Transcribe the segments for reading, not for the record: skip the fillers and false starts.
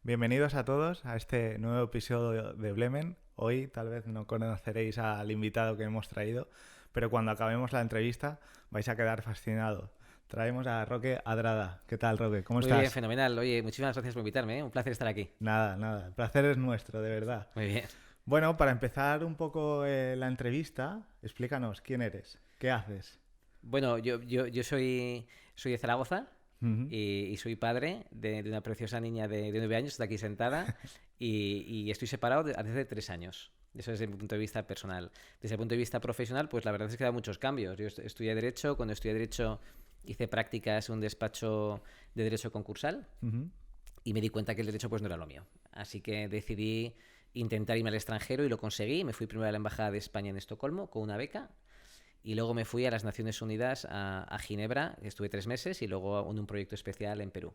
Bienvenidos a todos a este nuevo episodio de Blemen. Hoy tal vez no conoceréis al invitado que hemos traído, pero cuando acabemos la entrevista vais a quedar fascinados. Traemos a Roque Adrada. ¿Qué tal, Roque? ¿Cómo Muy estás? bien, fenomenal. Oye, muchísimas gracias por invitarme, ¿eh? Un placer estar aquí. Nada. El placer es nuestro, de verdad. Muy bien. Bueno, para empezar un poco la entrevista, explícanos quién eres, qué haces. Bueno, yo soy de Zaragoza Ujú. y soy padre de una preciosa niña de 9 años, está aquí sentada, y estoy separado desde hace 3 años. Eso desde mi punto de vista personal. Desde el punto de vista profesional, pues la verdad es que da muchos cambios. Yo estudié Derecho, cuando estudié Derecho hice prácticas en un despacho de Derecho concursal Ujú. y me di cuenta que el Derecho pues no era lo mío. Así que decidí intentar irme al extranjero y lo conseguí. Me fui primero a la Embajada de España en Estocolmo con una beca. Y luego me fui a las Naciones Unidas, a Ginebra, estuve 3 meses, y luego en un proyecto especial en Perú.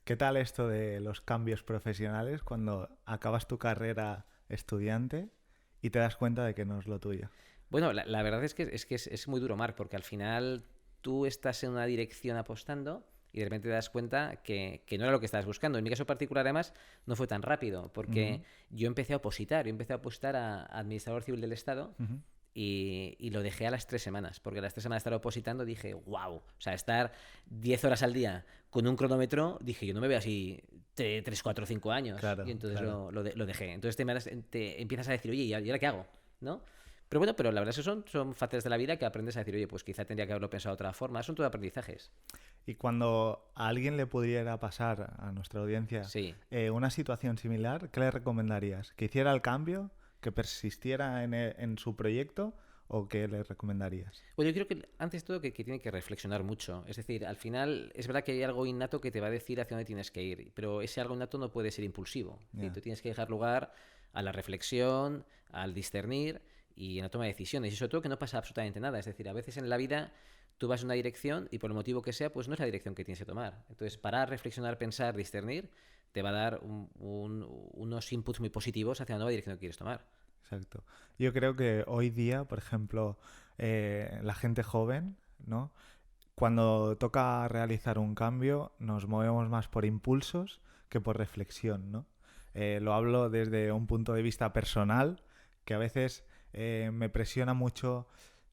¿Qué tal esto de los cambios profesionales cuando acabas tu carrera estudiante y te das cuenta de que no es lo tuyo? Bueno, la verdad es muy duro, Marc, porque al final tú estás en una dirección apostando y de repente te das cuenta que no era lo que estabas buscando. En mi caso particular, además, no fue tan rápido, Ujú, porque yo empecé a opositar a administrador civil del Estado. ujú. Y lo dejé a las 3 semanas, porque a las 3 semanas de estar opositando dije, wow, o sea, estar 10 horas al día con un cronómetro, dije, yo no me veo así 3 4 5 años. Y Claro, entonces claro. lo dejé. Entonces te empiezas a decir, oye, ¿y ahora qué hago? ¿No? Pero bueno, pero la verdad es que son facetas de la vida que aprendes a decir, oye, pues quizá tendría que haberlo pensado de otra forma. Son todo aprendizajes. Y cuando a alguien le pudiera pasar a nuestra audiencia Sí. una situación similar, ¿qué le recomendarías? ¿Que hiciera el cambio? ¿Que persistiera en su proyecto? ¿O qué le recomendarías? Bueno, yo creo que antes de todo que tiene que reflexionar mucho. Es decir, al final es verdad que hay algo innato que te va a decir hacia dónde tienes que ir, pero ese algo innato no puede ser impulsivo. Es decir, Ya, tú tienes que dejar lugar a la reflexión, al discernir y en la toma de decisiones. Y sobre todo que no pasa absolutamente nada. Es decir, a veces en la vida tú vas en una dirección y por el motivo que sea, pues no es la dirección que tienes que tomar. Entonces, parar, reflexionar, pensar, discernir, te va a dar unos inputs muy positivos hacia la nueva dirección que quieres tomar. exacto. Yo creo que hoy día, por ejemplo, la gente joven, ¿no? Cuando toca realizar un cambio, nos movemos más por impulsos que por reflexión, ¿no? Lo hablo desde un punto de vista personal, que a veces me presiona mucho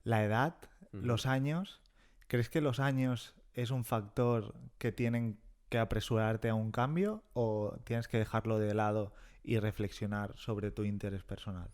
la edad, Ujú. los años. ¿Crees que los años es un factor que tienen que apresurarte a un cambio o tienes que dejarlo de lado y reflexionar sobre tu interés personal?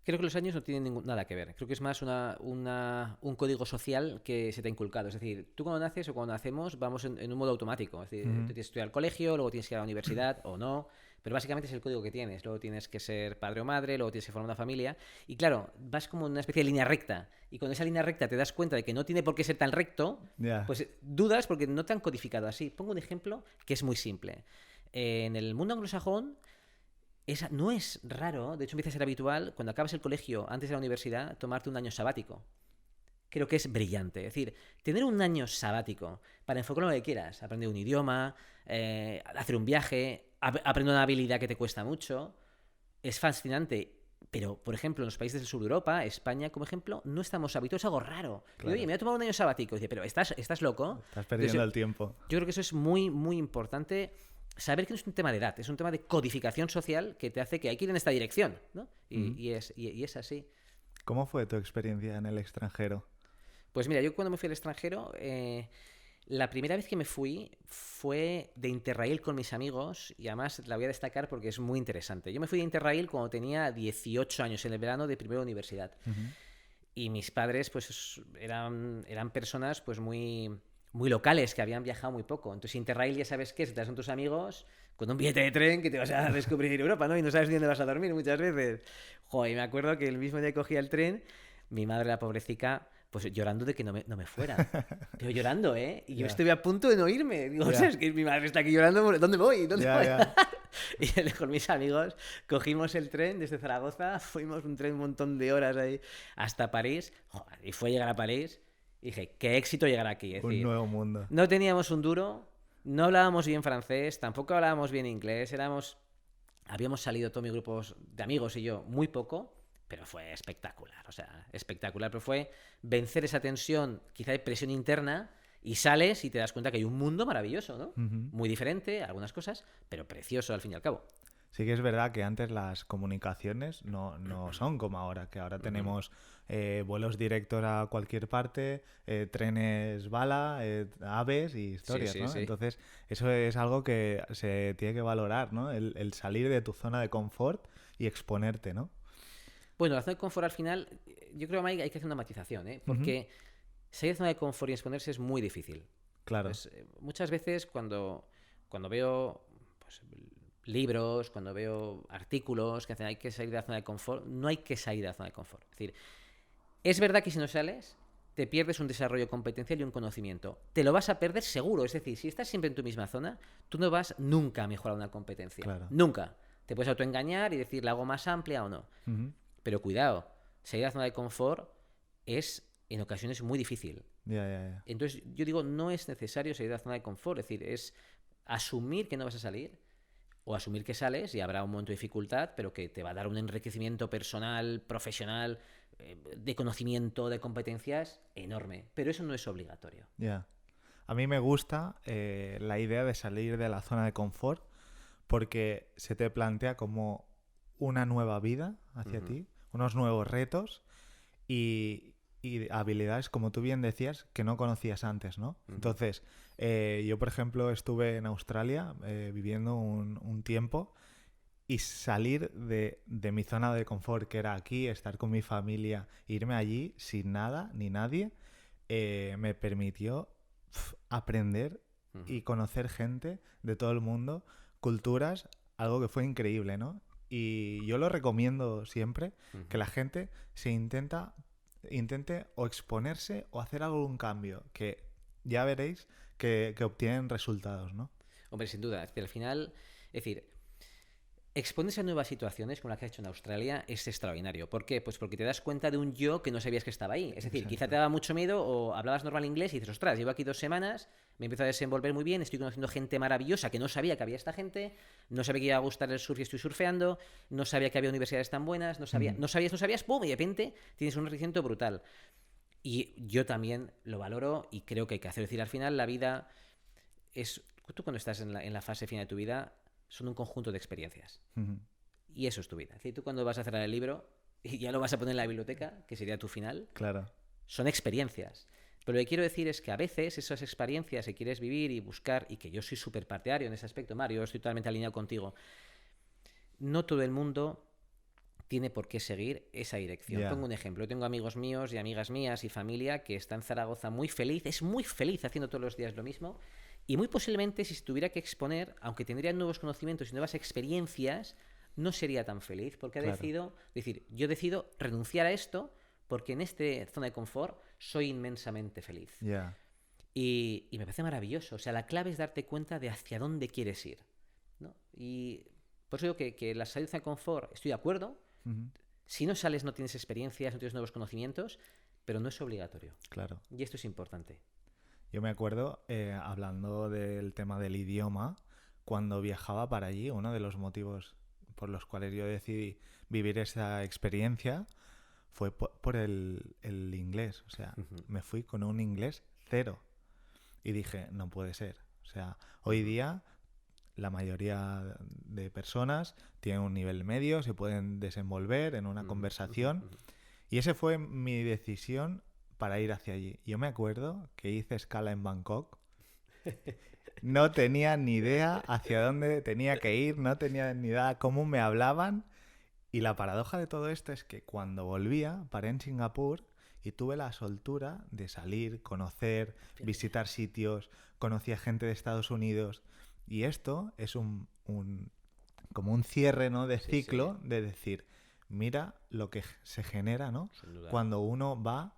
Creo que los años no tienen nada que ver. Creo que es más un código social que se te ha inculcado. Es decir, tú cuando naces o cuando nacemos vamos en un modo automático. Es decir, tú Ujú. tienes que estudiar al colegio, luego tienes que ir a la universidad o no. Pero básicamente es el código que tienes. Luego tienes que ser padre o madre, luego tienes que formar una familia. Y claro, vas como en una especie de línea recta. Y con esa línea recta te das cuenta de que no tiene por qué ser tan recto, Ya. pues dudas porque no te han codificado así. Pongo un ejemplo que es muy simple. En el mundo anglosajón no es raro, de hecho empieza a ser habitual, cuando acabas el colegio, antes de la universidad, tomarte un año sabático. Creo que es brillante. Es decir, tener un año sabático para enfocar lo que quieras, aprender un idioma, hacer un viaje, aprender una habilidad que te cuesta mucho, es fascinante. Pero, por ejemplo, en los países del sur de Europa, España, como ejemplo, no estamos habituados, es algo raro. Y, oye, Claro. me voy a tomar un año sabático. Y dice, pero ¿estás loco? Estás Entonces, perdiendo el tiempo. yo creo que eso es muy, muy importante. Saber que no es un tema de edad, es un tema de codificación social que te hace que hay que ir en esta dirección, ¿no? Ujú. Y es así. ¿Cómo fue tu experiencia en el extranjero? Pues mira, yo cuando me fui al extranjero, la primera vez que me fui fue de Interrail con mis amigos y además la voy a destacar porque es muy interesante. Yo me fui de Interrail cuando tenía 18 años en el verano de primera universidad. Ujú. Y mis padres pues eran personas pues muy locales que habían viajado muy poco. Entonces Interrail ya sabes qué, estás con tus amigos con un billete de tren que te vas a descubrir Europa, ¿no? Y no sabes ni dónde vas a dormir muchas veces. Joder, y me acuerdo que el mismo día que cogía el tren, mi madre, la pobrecita, pues llorando de que no me fuera. Pero llorando, ¿eh? Y yo Ya, estuve a punto de no irme. Digo, o sea, ya, es que mi madre está aquí llorando, ¿dónde voy? ¿Dónde ya, voy? ya. Y con mis amigos cogimos el tren desde Zaragoza, fuimos un tren un montón de horas ahí hasta París, joder, y fue llegar a París y dije, qué éxito llegar aquí. Es Un decir, nuevo mundo. no teníamos un duro, no hablábamos bien francés, tampoco hablábamos bien inglés, habíamos salido todo mi grupo de amigos y yo muy poco, pero fue espectacular, o sea, espectacular, pero fue vencer esa tensión, quizá de presión interna Y sales y te das cuenta que hay un mundo maravilloso, ¿no? Ujú. Muy diferente, algunas cosas, pero precioso al fin y al cabo. Sí que es verdad que antes las comunicaciones no son como ahora, que ahora Ujú. tenemos vuelos directos a cualquier parte, trenes bala, aves y Sí, historias, sí, ¿no? sí. Entonces, eso es algo que se tiene que valorar, ¿no? El salir de tu zona de confort y exponerte, ¿no? Bueno, la zona de confort al final, yo creo que hay que hacer una matización, ¿eh? Ujú. Porque salir de zona de confort y exponerse es muy difícil. Claro, Entonces, muchas veces cuando veo pues, libros, cuando veo artículos que hacen hay que salir de la zona de confort, no hay que salir de la zona de confort. Es decir, es verdad que si no sales, te pierdes un desarrollo competencial y un conocimiento. Te lo vas a perder seguro. Es decir, si estás siempre en tu misma zona, tú no vas nunca a mejorar una competencia. claro. Nunca. Te puedes autoengañar y decir, la hago más amplia o no. Ujú. Pero cuidado, salir de la zona de confort es en ocasiones muy difícil. Ya, ya, ya. Entonces, yo digo, no es necesario salir de la zona de confort. Es decir, es asumir que no vas a salir o asumir que sales y habrá un momento de dificultad, pero que te va a dar un enriquecimiento personal, profesional, de conocimiento, de competencias enorme. Pero eso no es obligatorio. Ya. A mí me gusta la idea de salir de la zona de confort porque se te plantea como una nueva vida hacia Ujú, ti, unos nuevos retos y habilidades, como tú bien decías, que no conocías antes, ¿no? ujú, Entonces, yo, por ejemplo, estuve en Australia viviendo un tiempo y salir de mi zona de confort, que era aquí, estar con mi familia, irme allí sin nada ni nadie, me permitió aprender ujú, y conocer gente de todo el mundo, culturas, algo que fue increíble, ¿no? Y yo lo recomiendo siempre, que ujú. la gente intente o exponerse o hacer algún cambio, que ya veréis que obtienen resultados, ¿no? Hombre, sin duda, es que al final, es decir, exponerse a nuevas situaciones como la que ha hecho en Australia es extraordinario. ¿Por qué? Pues porque te das cuenta de un yo que no sabías que estaba ahí. Es decir, quizá te Exacto. daba mucho miedo o hablabas normal inglés y dices, ostras, llevo aquí 2 semanas, me empiezo a desenvolver muy bien, estoy conociendo gente maravillosa que no sabía que había esta gente, no sabía que iba a gustar el surf y estoy surfeando, no sabía que había universidades tan buenas, Ujú. no sabías, ¡pum! Y de repente tienes un enriquecimiento brutal. Y yo también lo valoro y creo que hay que hacer. Es decir, al final la vida es... Tú cuando estás en la fase final de tu vida son un conjunto de experiencias. Ujú. Y eso es tu vida. Es decir, tú cuando vas a cerrar el libro y ya lo vas a poner en la biblioteca, que sería tu final, Claro. son experiencias. Pero lo que quiero decir es que a veces esas experiencias que quieres vivir y buscar, y que yo soy súper partidario en ese aspecto, Mario, estoy totalmente alineado contigo, no todo el mundo tiene por qué seguir esa dirección. Pongo Ya. un ejemplo. Yo tengo amigos míos y amigas mías y familia que está en Zaragoza muy feliz, es muy feliz haciendo todos los días lo mismo. Y muy posiblemente si se tuviera que exponer, aunque tendría nuevos conocimientos y nuevas experiencias, no sería tan feliz porque ha Claro. decidido decir, yo decido renunciar a esto porque en esta zona de confort soy inmensamente feliz. Ya. Y me parece maravilloso. O sea, la clave es darte cuenta de hacia dónde quieres ir, ¿no? Y por eso digo que la salida de confort, estoy de acuerdo. Ujú. Si no sales, no tienes experiencias, no tienes nuevos conocimientos, pero no es obligatorio. Claro. Y esto es importante. Yo me acuerdo, hablando del tema del idioma, cuando viajaba para allí, uno de los motivos por los cuales yo decidí vivir esa experiencia fue por el inglés. O sea, Ujú, me fui con un inglés cero y dije, no puede ser. O sea, hoy ujú, día la mayoría de personas tienen un nivel medio, se pueden desenvolver en una ujú, ujú, conversación ujú. y esa fue mi decisión para ir hacia allí. Yo me acuerdo que hice escala en Bangkok. No tenía ni idea hacia dónde tenía que ir, no tenía ni idea cómo me hablaban. Y la paradoja de todo esto es que cuando volvía, paré en Singapur y tuve la soltura de salir, conocer, Fíjate. visitar sitios, conocí a gente de Estados Unidos. Y esto es como un cierre, ¿no?, de Sí, sí, ciclo de decir, mira lo que se genera, ¿no?, sin duda. cuando uno va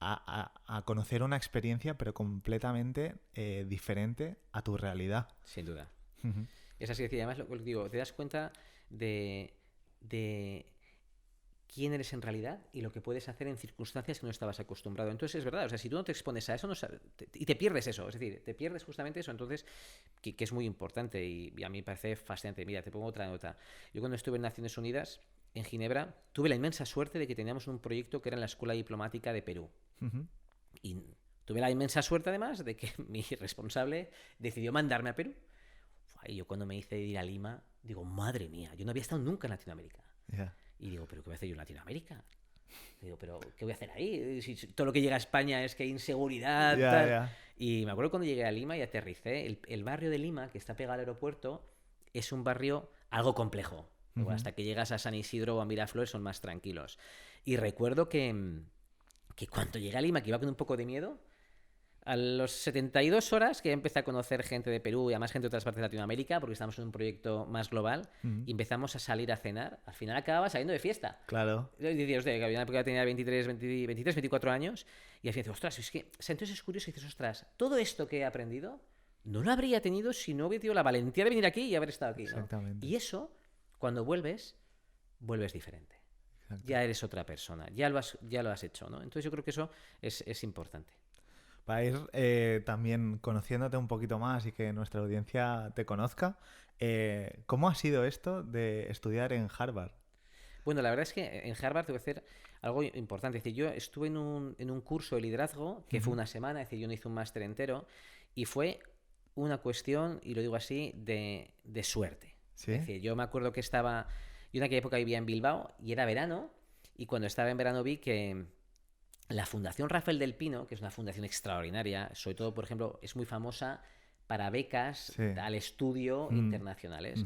a conocer una experiencia pero completamente diferente a tu realidad. Sin duda. Ujú. Es así, decir, además lo que digo, te das cuenta de quién eres en realidad y lo que puedes hacer en circunstancias que no estabas acostumbrado. Entonces es verdad, o sea, si tú no te expones a eso y te pierdes eso, es decir, te pierdes justamente eso, entonces, que es muy importante y a mí me parece fascinante. Mira, te pongo otra nota. Yo cuando estuve en Naciones Unidas, en Ginebra, tuve la inmensa suerte de que teníamos un proyecto que era en la Escuela Diplomática de Perú. Ujú. Y Tuve la inmensa suerte, además, de que mi responsable decidió mandarme a Perú. Y yo cuando me hice ir a Lima, digo, madre mía, yo no había estado nunca en Latinoamérica. Yeah. Y digo, ¿pero qué voy a hacer yo en Latinoamérica? Digo, ¿pero qué voy a hacer ahí? Si todo lo que llega a España es que hay inseguridad, tal. Yeah. Y me acuerdo cuando llegué a Lima y aterricé, el barrio de Lima, que está pegado al aeropuerto, es un barrio algo complejo. Luego, hasta que llegas a San Isidro o a Miraflores son más tranquilos. Y recuerdo que cuando llegué a Lima, que iba con un poco de miedo, a los 72 horas que empecé a conocer gente de Perú y además gente de otras partes de Latinoamérica, porque estamos en un proyecto más global, y empezamos a salir a cenar. Al final acababa saliendo de fiesta. Claro. Y decías, hostia, que había una época que tenía 23, 24 años, y al final dices, ostras, es que entonces es curioso y dices, ostras, todo esto que he aprendido no lo habría tenido si no hubiera tenido la valentía de venir aquí y haber estado aquí, ¿no? Exactamente. Y eso, cuando vuelves diferente. Exacto. Ya eres otra persona, ya lo has hecho, ¿no? Entonces yo creo que eso es importante. Para ir también conociéndote un poquito más y que nuestra audiencia te conozca, ¿cómo ha sido esto de estudiar en Harvard? Bueno, la verdad es que en Harvard te voy a hacer algo importante. Es decir, yo estuve en un curso de liderazgo que fue una semana, es decir, yo no hice un máster entero, y fue una cuestión, y lo digo así, de suerte. ¿Sí? Es decir, yo me acuerdo que yo en aquella época vivía en Bilbao y era verano, y cuando estaba en verano vi que la Fundación Rafael del Pino, que es una fundación extraordinaria, sobre todo, por ejemplo, es muy famosa para becas al estudio internacionales.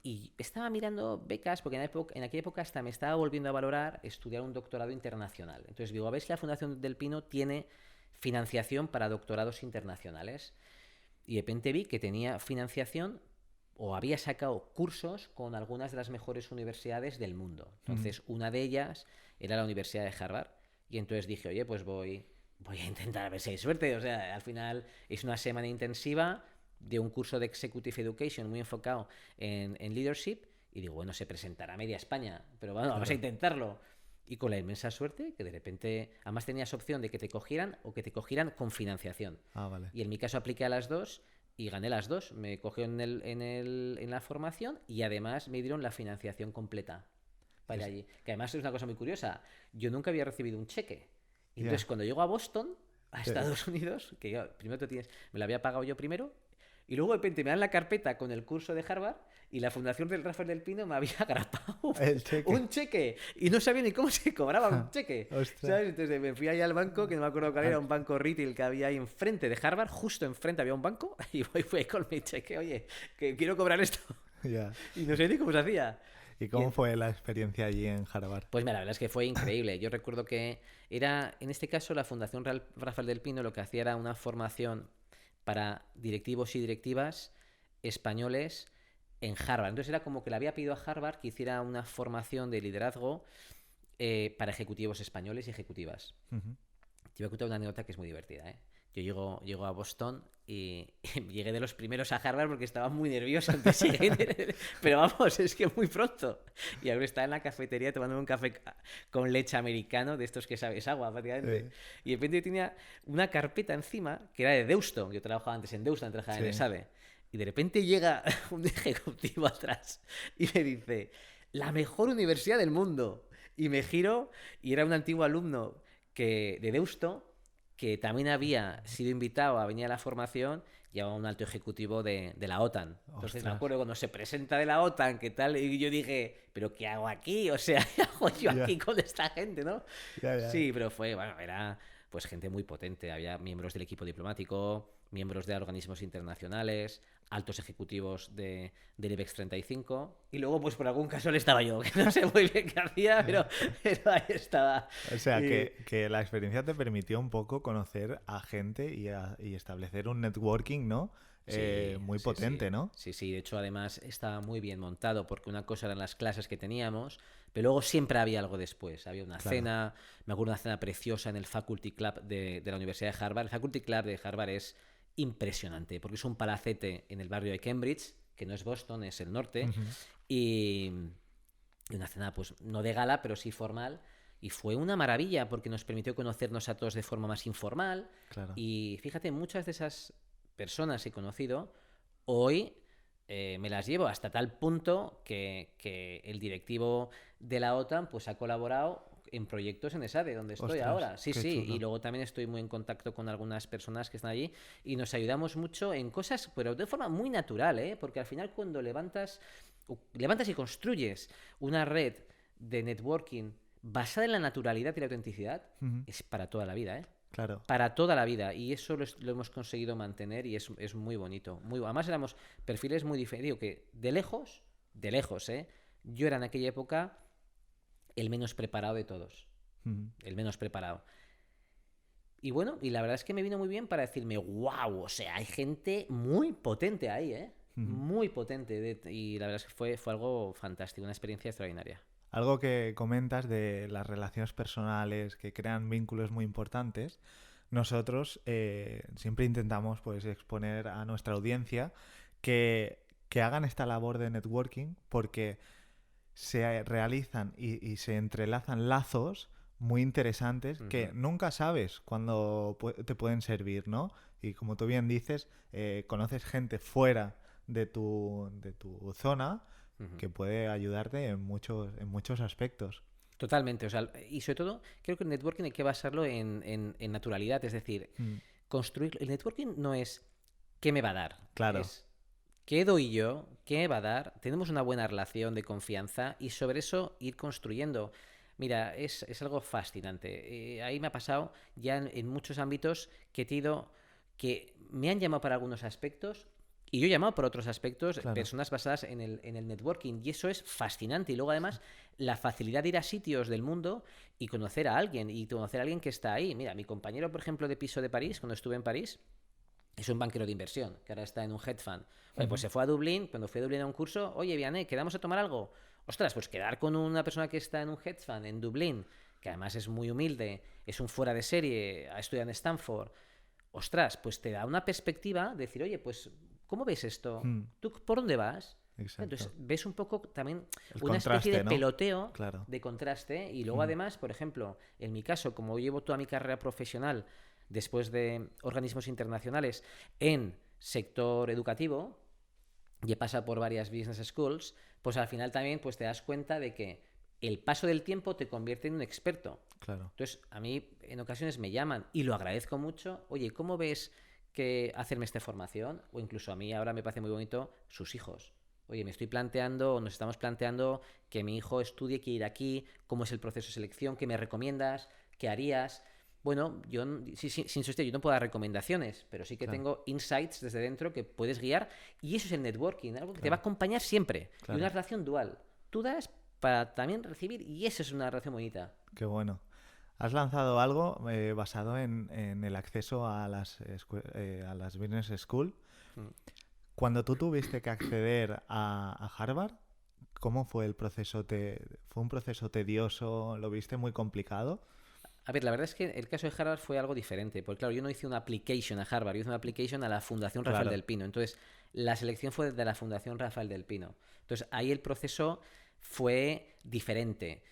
Y estaba mirando becas porque en aquella época hasta me estaba volviendo a valorar estudiar un doctorado internacional. Entonces digo, a ver si la Fundación del Pino tiene financiación para doctorados internacionales. Y de repente vi que tenía financiación o había sacado cursos con algunas de las mejores universidades del mundo. Entonces, una de ellas era la Universidad de Harvard. Y entonces dije, oye, pues voy a intentar a ver si hay suerte. O sea, al final es una semana intensiva de un curso de Executive Education muy enfocado en leadership. Y digo, bueno, se presentará media España, pero bueno, vamos a intentarlo. Y con la inmensa suerte que de repente, además tenías opción de que te cogieran o que te cogieran con financiación. Ah, vale. Y en mi caso apliqué a las dos y gané las dos. Me cogieron en la formación y además me dieron la financiación completa para ir allí. Que además es una cosa muy curiosa. Yo nunca había recibido un cheque. Y entonces cuando llego a Boston, a Estados Unidos, que yo, primero me lo había pagado yo primero, y luego de repente me dan la carpeta con el curso de Harvard y la Fundación del Rafael del Pino me había grapado un cheque. Y no sabía ni cómo se cobraba un cheque. ¿Sabes? Entonces me fui allá al banco, que no me acuerdo cuál era, un banco retail que había ahí enfrente de Harvard, justo enfrente había un banco, y fui con mi cheque, oye, que quiero cobrar esto. Y no sé ni cómo se hacía. ¿Y cómo fue la experiencia allí en Harvard? Pues mira, la verdad es que fue increíble. Yo recuerdo que era, en este caso, la Fundación Rafael del Pino lo que hacía era una formación para directivos y directivas españoles en Harvard. Entonces era como que le había pedido a Harvard que hiciera una formación de liderazgo para ejecutivos españoles y ejecutivas. Te voy a contar una anécdota que es muy divertida, ¿eh? Yo llego a Boston y llegué de los primeros a Harvard porque estaba muy nervioso antes de ir. Pero vamos, es que muy pronto. Y ahora estaba en la cafetería tomándome un café con leche americano, de estos que sabes, agua prácticamente. Y de repente yo tenía una carpeta encima que era de Deusto. Yo trabajaba antes en Deusto, trabajaba en ESADE. Y de repente llega un ejecutivo atrás y me dice, la mejor universidad del mundo. Y me giro y era un antiguo alumno de Deusto que también había sido invitado a venir a la formación, llevaba un alto ejecutivo de la OTAN. Entonces me acuerdo cuando se presenta de la OTAN, ¿qué tal? Y yo dije, ¿pero qué hago aquí? O sea, ¿qué hago yo aquí con esta gente, no? Sí, pero era pues gente muy potente. Había miembros del equipo diplomático, miembros de organismos internacionales, altos ejecutivos del IBEX 35, y luego pues por algún caso le estaba yo, que no sé muy bien qué hacía, pero ahí estaba. O sea, que la experiencia te permitió un poco conocer a gente y establecer un networking, ¿no? Muy potente, ¿no? Sí, de hecho además estaba muy bien montado, porque una cosa eran las clases que teníamos, pero luego siempre había algo después. Había una cena, me acuerdo una cena preciosa en el Faculty Club de la Universidad de Harvard. El Faculty Club de Harvard es impresionante, porque es un palacete en el barrio de Cambridge, que no es Boston, es el norte, y una cena pues no de gala, pero sí formal, y fue una maravilla, porque nos permitió conocernos a todos de forma más informal, y fíjate, muchas de esas personas que he conocido hoy me las llevo hasta tal punto que el directivo de la OTAN pues ha colaborado en proyectos en ESADE, donde estoy Ostras, ahora. Sí, qué sí, chulo. y luego también estoy muy en contacto con algunas personas que están allí y nos ayudamos mucho en cosas, pero de forma muy natural, ¿eh? Porque al final cuando levantas y construyes una red de networking basada en la naturalidad y la autenticidad, Ujú. es para toda la vida, ¿eh? Claro. Para toda la vida. Y eso lo hemos conseguido mantener y es muy bonito. Además éramos perfiles muy diferentes. Digo que de lejos, ¿eh? Yo era en aquella época el menos preparado de todos. Ujú. El menos preparado. Y bueno, y la verdad es que me vino muy bien para decirme, wow, o sea, hay gente muy potente ahí, ¿eh? Ujú. Muy potente. Y la verdad es que fue algo fantástico, una experiencia extraordinaria. Algo que comentas de las relaciones personales que crean vínculos muy importantes, nosotros siempre intentamos pues exponer a nuestra audiencia que hagan esta labor de networking porque se realizan y se entrelazan lazos muy interesantes que Ujú, nunca sabes cuándo te pueden servir, ¿no? Y como tú bien dices, conoces gente fuera de tu zona ujú. que puede ayudarte en muchos aspectos. Totalmente, o sea, y sobre todo creo que el networking hay que basarlo en naturalidad, es decir, Mm, construir. El networking no es qué me va a dar, claro, es qué doy yo, qué me va a dar, tenemos una buena relación de confianza y sobre eso ir construyendo. Mira, es algo fascinante. Ahí me ha pasado ya en muchos ámbitos que he tenido que me han llamado para algunos aspectos y yo he llamado por otros aspectos claro. personas basadas en el networking y eso es fascinante. Y luego además la facilidad de ir a sitios del mundo y conocer a alguien y conocer a alguien que está ahí. Mira, mi compañero, por ejemplo, de piso de París, cuando estuve en París, es un banquero de inversión, que ahora está en un hedge fund. Oye, pues Ujú, se fue a Dublín, cuando fui a Dublín a un curso, oye, Vianney, ¿quedamos a tomar algo? Ostras, pues quedar con una persona que está en un hedge fund en Dublín, que además es muy humilde, es un fuera de serie, ha estudiado en Stanford, ostras, pues te da una perspectiva de decir, oye, pues, ¿cómo ves esto? mm, ¿Tú por dónde vas? Entonces, exacto. ves un poco también El una especie de contraste, ¿no? peloteo Claro. de contraste y luego Mm, además, por ejemplo, en mi caso, como llevo toda mi carrera profesional después de organismos internacionales en sector educativo y he pasado por varias business schools, pues al final también pues te das cuenta de que el paso del tiempo te convierte en un experto. claro. Entonces, a mí en ocasiones me llaman y lo agradezco mucho. Oye, ¿cómo ves que hacerme esta formación? O incluso a mí ahora me parece muy bonito sus hijos. Oye, me estoy planteando, o nos estamos planteando que mi hijo estudie, quiere ir aquí, cómo es el proceso de selección, qué me recomiendas, qué harías. Bueno, yo, sí, sí, sin insistir, yo no puedo dar recomendaciones, pero sí que Claro, tengo insights desde dentro que puedes guiar y eso es el networking, algo que te va a claro, acompañar siempre y una claro. relación dual. Tú das para también recibir y eso es una relación bonita. Qué bueno. Has lanzado algo basado en el acceso a a las Business School. Mm. Cuando tú tuviste que acceder a Harvard, ¿cómo fue el proceso? ¿Fue un proceso tedioso? ¿Lo viste muy complicado? A ver, la verdad es que el caso de Harvard fue algo diferente, porque claro, yo no hice una application a Harvard, yo hice una application a la Fundación Rafael Claro. del Pino. Entonces, la selección fue de la Fundación Rafael del Pino. Entonces, ahí el proceso fue diferente.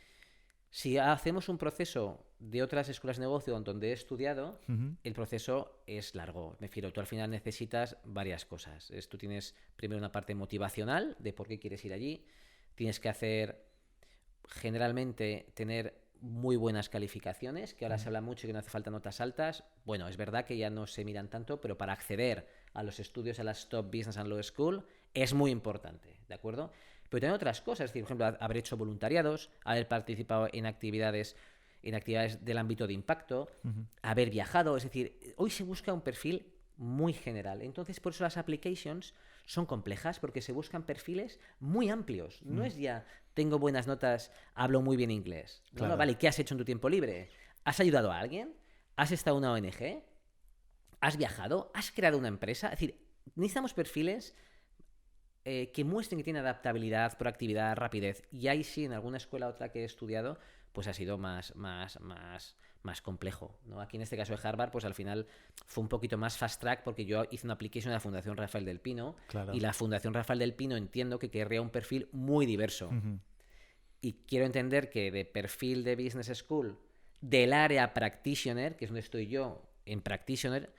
Si hacemos un proceso de otras escuelas de negocio donde he estudiado, Ujú, el proceso es largo. Me refiero, tú al final necesitas varias cosas. Tú tienes primero una parte motivacional de por qué quieres ir allí. Tienes que hacer, generalmente, tener muy buenas calificaciones, que ahora ujú, se habla mucho y que no hace falta notas altas. Bueno, es verdad que ya no se miran tanto, pero para acceder a los estudios a las Top Business and Law School es muy importante, ¿de acuerdo? Pero también otras cosas, es decir, por ejemplo, haber hecho voluntariados, haber participado en actividades del ámbito de impacto, ujú. haber viajado, es decir, hoy se busca un perfil muy general. Entonces, por eso las applications son complejas, porque se buscan perfiles muy amplios. No Mm, es ya, tengo buenas notas, hablo muy bien inglés. No, no, claro, vale, ¿qué has hecho en tu tiempo libre? ¿Has ayudado a alguien? ¿Has estado en una ONG? ¿Has viajado? ¿Has creado una empresa? Es decir, necesitamos perfiles que muestren que tienen adaptabilidad, proactividad, rapidez. Y ahí sí, en alguna escuela otra que he estudiado, pues ha sido más complejo, ¿no? Aquí en este caso de Harvard, pues al final fue un poquito más fast track porque yo hice una application en la Fundación Rafael del Pino y claro. la Fundación Rafael del Pino entiendo que querría un perfil muy diverso. Ujú, Y quiero entender que de perfil de Business School, del área practitioner, que es donde estoy yo, en practitioner,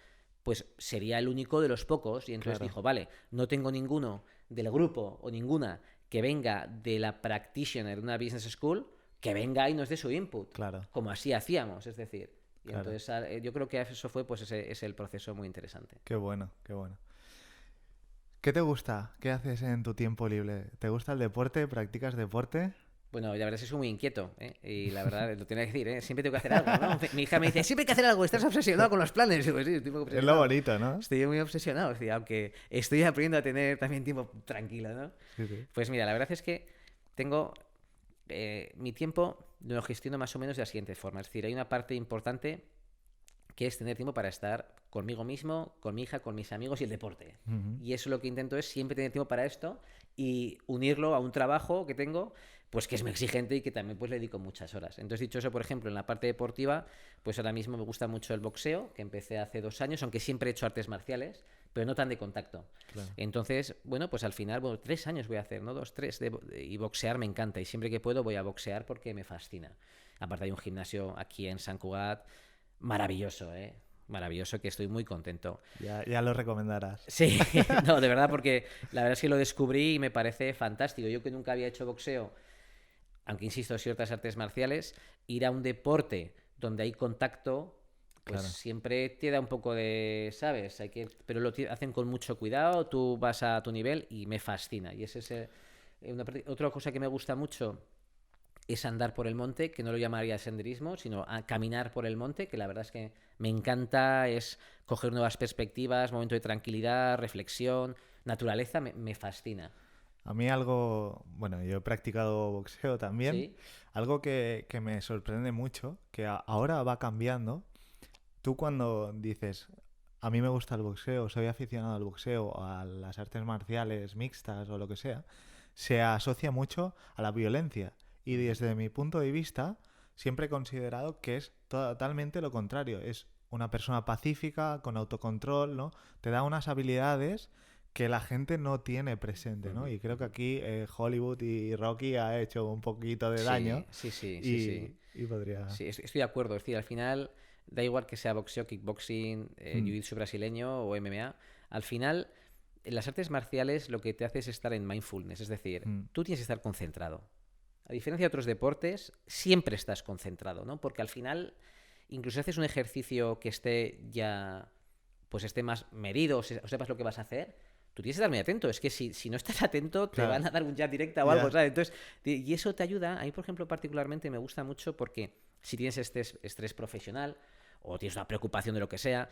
pues sería el único de los pocos. Y entonces claro. dijo, vale, no tengo ninguno del grupo o ninguna que venga de la practitioner de una business school, que venga y nos dé su input, Claro, como así hacíamos, es decir. Y claro. entonces yo creo que eso fue, pues ese es el proceso muy interesante. Qué bueno, qué bueno. ¿Qué te gusta? ¿Qué haces en tu tiempo libre? ¿Te gusta el deporte? ¿Practicas deporte? Bueno, la verdad es que soy muy inquieto, ¿eh? Y la verdad, lo tengo que decir, ¿eh? Siempre tengo que hacer algo, ¿no? Mi hija me dice, siempre hay que hacer algo, estás obsesionado con los planes. Digo, sí, estoy muy Es lo obsesionado. bonito, ¿no? Estoy muy obsesionado, es decir, aunque estoy aprendiendo a tener también tiempo tranquilo, ¿no? Sí, sí. Pues mira, la verdad es que tengo mi tiempo lo gestiono más o menos de la siguiente forma. Es decir, hay una parte importante que es tener tiempo para estar conmigo mismo, con mi hija, con mis amigos y el deporte. Ujú. Y eso lo que intento es siempre tener tiempo para esto y unirlo a un trabajo que tengo, pues que es muy exigente y que también pues le dedico muchas horas. Entonces, dicho eso, por ejemplo, en la parte deportiva, pues ahora mismo me gusta mucho el boxeo, que empecé hace 2 años, aunque siempre he hecho artes marciales, pero no tan de contacto. Claro. Entonces, bueno, pues al final, bueno, 3 años voy a hacer, ¿no? 2, 3, y boxear me encanta y siempre que puedo voy a boxear porque me fascina. Aparte hay un gimnasio aquí en San Cugat maravilloso, ¿eh? Maravilloso, que estoy muy contento. Ya lo recomendarás. Sí, no, de verdad, porque la verdad es que lo descubrí y me parece fantástico. Yo que nunca había hecho boxeo, aunque insisto, ciertas artes marciales, ir a un deporte donde hay contacto, pues Claro. siempre te da un poco de, ¿sabes? Pero hacen con mucho cuidado, tú vas a tu nivel y me fascina. Y ese es otra cosa que me gusta mucho es andar por el monte, que no lo llamaría senderismo, sino a caminar por el monte, que la verdad es que me encanta, es coger nuevas perspectivas, momento de tranquilidad, reflexión, naturaleza, me fascina. A mí algo, bueno, yo he practicado boxeo también, ¿Sí? algo que me sorprende mucho, que ahora va cambiando. Tú cuando dices, a mí me gusta el boxeo, soy aficionado al boxeo, a las artes marciales mixtas o lo que sea, se asocia mucho a la violencia. Y Ujú. desde mi punto de vista, siempre he considerado que es totalmente lo contrario. Es una persona pacífica, con autocontrol, ¿no? Te da unas habilidades que la gente no tiene presente, ¿no? Ujú, Y creo que ujú. aquí Hollywood y Rocky ha hecho un poquito de daño Sí, sí, sí, sí, sí. y podría... Sí, estoy de acuerdo. Es decir, al final, da igual que sea boxeo, kickboxing, Mm, jiu-jitsu brasileño o MMA, al final, en las artes marciales lo que te hace es estar en mindfulness, es decir, mm, tú tienes que estar concentrado. A diferencia de otros deportes, siempre estás concentrado, ¿no? Porque al final, incluso si haces un ejercicio que esté ya, pues esté más medido o sepas lo que vas a hacer, tú tienes que estar muy atento. Es que si no estás atento, te claro, van a dar un jab directa o algo, ya. ¿sabes? Entonces, y eso te ayuda. A mí, por ejemplo, particularmente me gusta mucho porque si tienes estrés profesional o tienes una preocupación de lo que sea,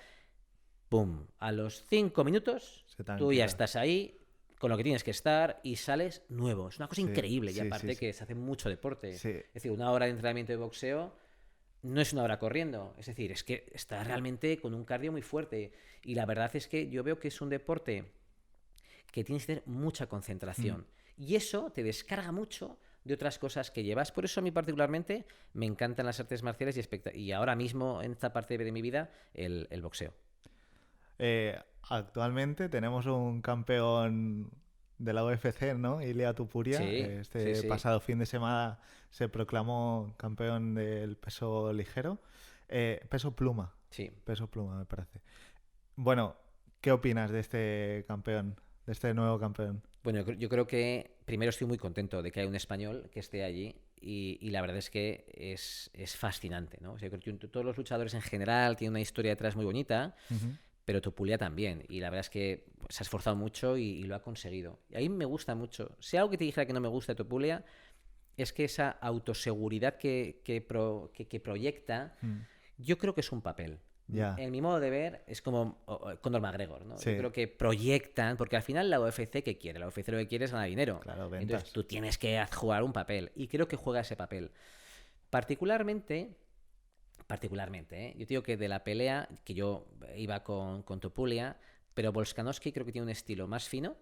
¡pum! A los 5 minutos, Se tú ya tranquila. estás ahí con lo que tienes que estar y sales nuevo. Es una cosa Sí, increíble y sí, sí, aparte sí. que se hace mucho deporte. Sí, Es decir, 1 hora de entrenamiento de boxeo no es 1 hora corriendo. Es decir, es que está realmente con un cardio muy fuerte. Y la verdad es que yo veo que es un deporte que tienes que tener mucha mm, concentración. Y eso te descarga mucho de otras cosas que llevas. Por eso a mí particularmente me encantan las artes marciales y ahora mismo en esta parte de mi vida el boxeo. Actualmente tenemos un campeón de la UFC, ¿no? Ilia Tupuria. Sí, sí, Este sí. pasado fin de semana se proclamó campeón del peso ligero. Peso pluma. Sí. Peso pluma, me parece. Bueno, ¿qué opinas de este campeón? De este nuevo campeón. Bueno, yo creo que primero estoy muy contento de que haya un español que esté allí y la verdad es que es fascinante, ¿no? O sea, yo creo que todos los luchadores en general tienen una historia detrás muy bonita, Ujú. pero Topuria también. Y la verdad es que se ha esforzado mucho y lo ha conseguido. Y ahí me gusta mucho. Si algo que te dijera que no me gusta de Topuria es que esa autoseguridad que proyecta, Mm, yo creo que es un papel. ya, En mi modo de ver, es como Conor McGregor, ¿no? Yo sí, creo que proyectan, porque al final la UFC, ¿qué quiere? La UFC lo que quiere es ganar dinero. claro, Entonces ventas. tú tienes que jugar un papel. Y creo que juega ese papel. Particularmente, ¿eh? Yo te digo que de la pelea, que yo iba con Topuria, pero Volkanovski creo que tiene un estilo más fino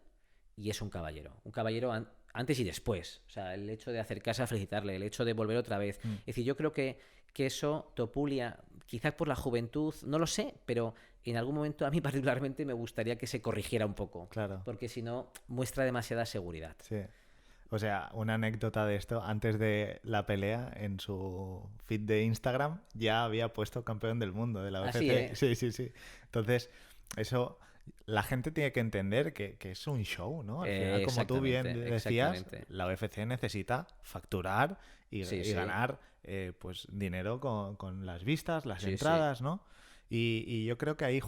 y es un caballero. Un caballero antes y después. O sea, el hecho de acercarse a felicitarle, el hecho de volver otra vez. Mm, Es decir, yo creo que eso, Topuria, quizás por la juventud, no lo sé, pero en algún momento a mí particularmente me gustaría que se corrigiera un poco. claro, Porque si no, muestra demasiada seguridad. sí. O sea, una anécdota de esto, antes de la pelea, en su feed de Instagram ya había puesto campeón del mundo de la Así, UFC. ¿eh? Sí, sí, sí. Entonces, eso La gente tiene que entender que es un show, ¿no? Al final, como tú bien Exactamente, decías, exactamente. la UFC necesita facturar Sí, y sí, ganar pues dinero con las vistas, las sí, sí. entradas, ¿no? Y yo creo que ahí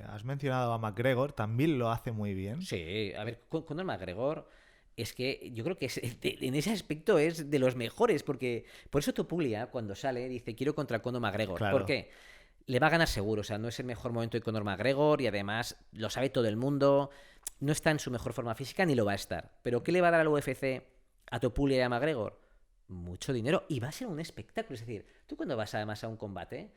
has mencionado a McGregor, también lo hace muy bien. Sí, a ver, Conor McGregor es que yo creo que en ese aspecto es de los mejores, porque por eso Topuria cuando sale dice quiero contra Conor McGregor. ¿Por Claro. qué? Le va a ganar seguro, o sea, no es el mejor momento de Conor McGregor y además lo sabe todo el mundo, no está en su mejor forma física ni lo va a estar. Pero ¿qué le va a dar al UFC a Topuria y a McGregor? Mucho dinero y va a ser un espectáculo. Es decir, tú cuando vas además a un combate,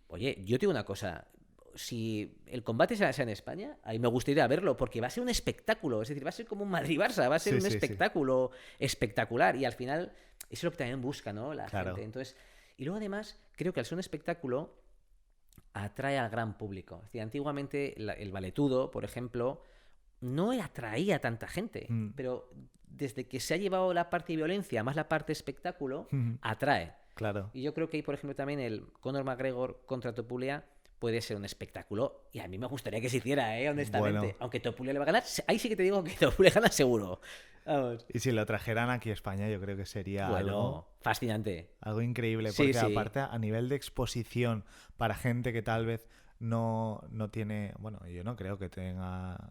oye, yo te digo una cosa, si el combate sea en España, ahí me gustaría verlo, porque va a ser un espectáculo, es decir, va a ser como un Madrid-Barça, va a ser Sí, un sí, sí. espectáculo espectacular, y al final eso es lo que también busca, ¿no? La gente. Claro. Entonces, y luego además, creo que al ser un espectáculo, atrae al gran público. Es decir, antiguamente el valetudo, por ejemplo, no atraía a tanta gente, Mm. pero desde que se ha llevado la parte de violencia más la parte espectáculo, atrae. Claro. Y yo creo que ahí, por ejemplo, también el Conor McGregor contra Topuria puede ser un espectáculo. Y a mí me gustaría que se hiciera, Bueno, honestamente. Aunque Topuria le va a ganar, ahí sí que te digo que Topuria gana seguro. Vamos. y si lo trajeran aquí a España, yo creo que sería Bueno, fascinante. algo increíble, Sí, porque sí. aparte a nivel de exposición para gente que tal vez no tiene, bueno, yo no creo que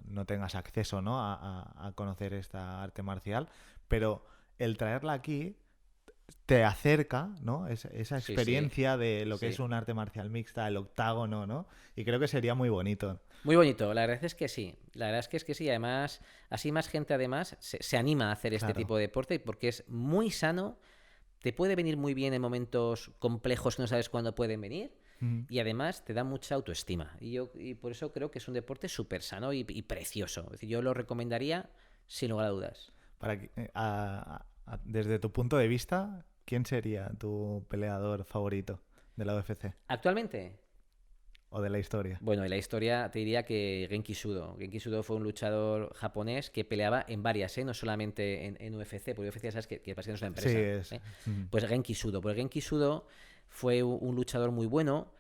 no tengas acceso, ¿no? A conocer esta arte marcial, pero el traerla aquí te acerca, ¿no? Esa Sí, sí. experiencia de lo que es Sí. un arte marcial mixta, el octágono, ¿no? Y creo que sería muy bonito. Muy bonito, la verdad es que sí. La verdad es que sí. Además, así más gente además se anima a hacer este Claro. tipo de deporte porque es muy sano, te puede venir muy bien en momentos complejos que no sabes cuándo pueden venir Ujú. y además te da mucha autoestima. Y por eso creo que es un deporte súper sano y precioso. Es decir, yo lo recomendaría sin lugar a dudas. Desde tu punto de vista, ¿quién sería tu peleador favorito de la UFC Actualmente, o de la historia? bueno, en la historia te diría que Genki Sudo. Genki Sudo fue un luchador japonés que peleaba en varias, no solamente en UFC, porque UFC ya sabes que es una Sí, empresa. es. Ujú. Pues Genki Sudo. Pues Genki Sudo fue un luchador muy bueno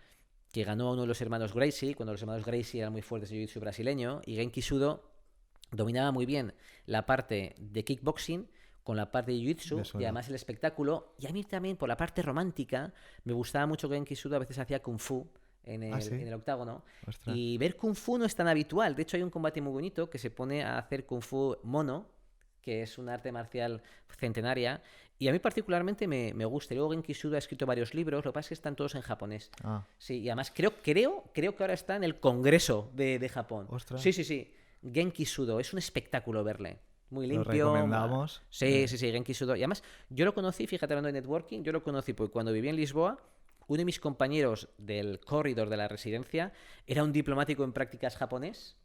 que ganó a uno de los hermanos Gracie, cuando los hermanos Gracie eran muy fuertes de jiu-jitsu brasileño, y Genki Sudo dominaba muy bien la parte de kickboxing con la parte de De jiu-jitsu y suelo. además el espectáculo. Y a mí también, por la parte romántica, me gustaba mucho que Genki Sudo a veces hacía kung fu Ah, sí. en el octágono. Ostras. Y ver kung fu no es tan habitual. De hecho, hay un combate muy bonito que se pone a hacer kung fu mono, que es un arte marcial centenaria. Y a mí particularmente me gusta. Y luego Genki Sudo ha escrito varios libros, lo que pasa es que están todos en japonés. Ah, Sí, y además creo que ahora está en el Congreso de Japón. ostras. Sí, sí, sí. Genki Sudo, es un espectáculo verle. Muy Lo limpio. recomendamos. Sí, sí, sí, Genki Sudo. Y además, yo lo conocí, fíjate, hablando de networking, yo lo conocí porque cuando viví en Lisboa, uno de mis compañeros del corredor de la residencia era un diplomático en prácticas japonés.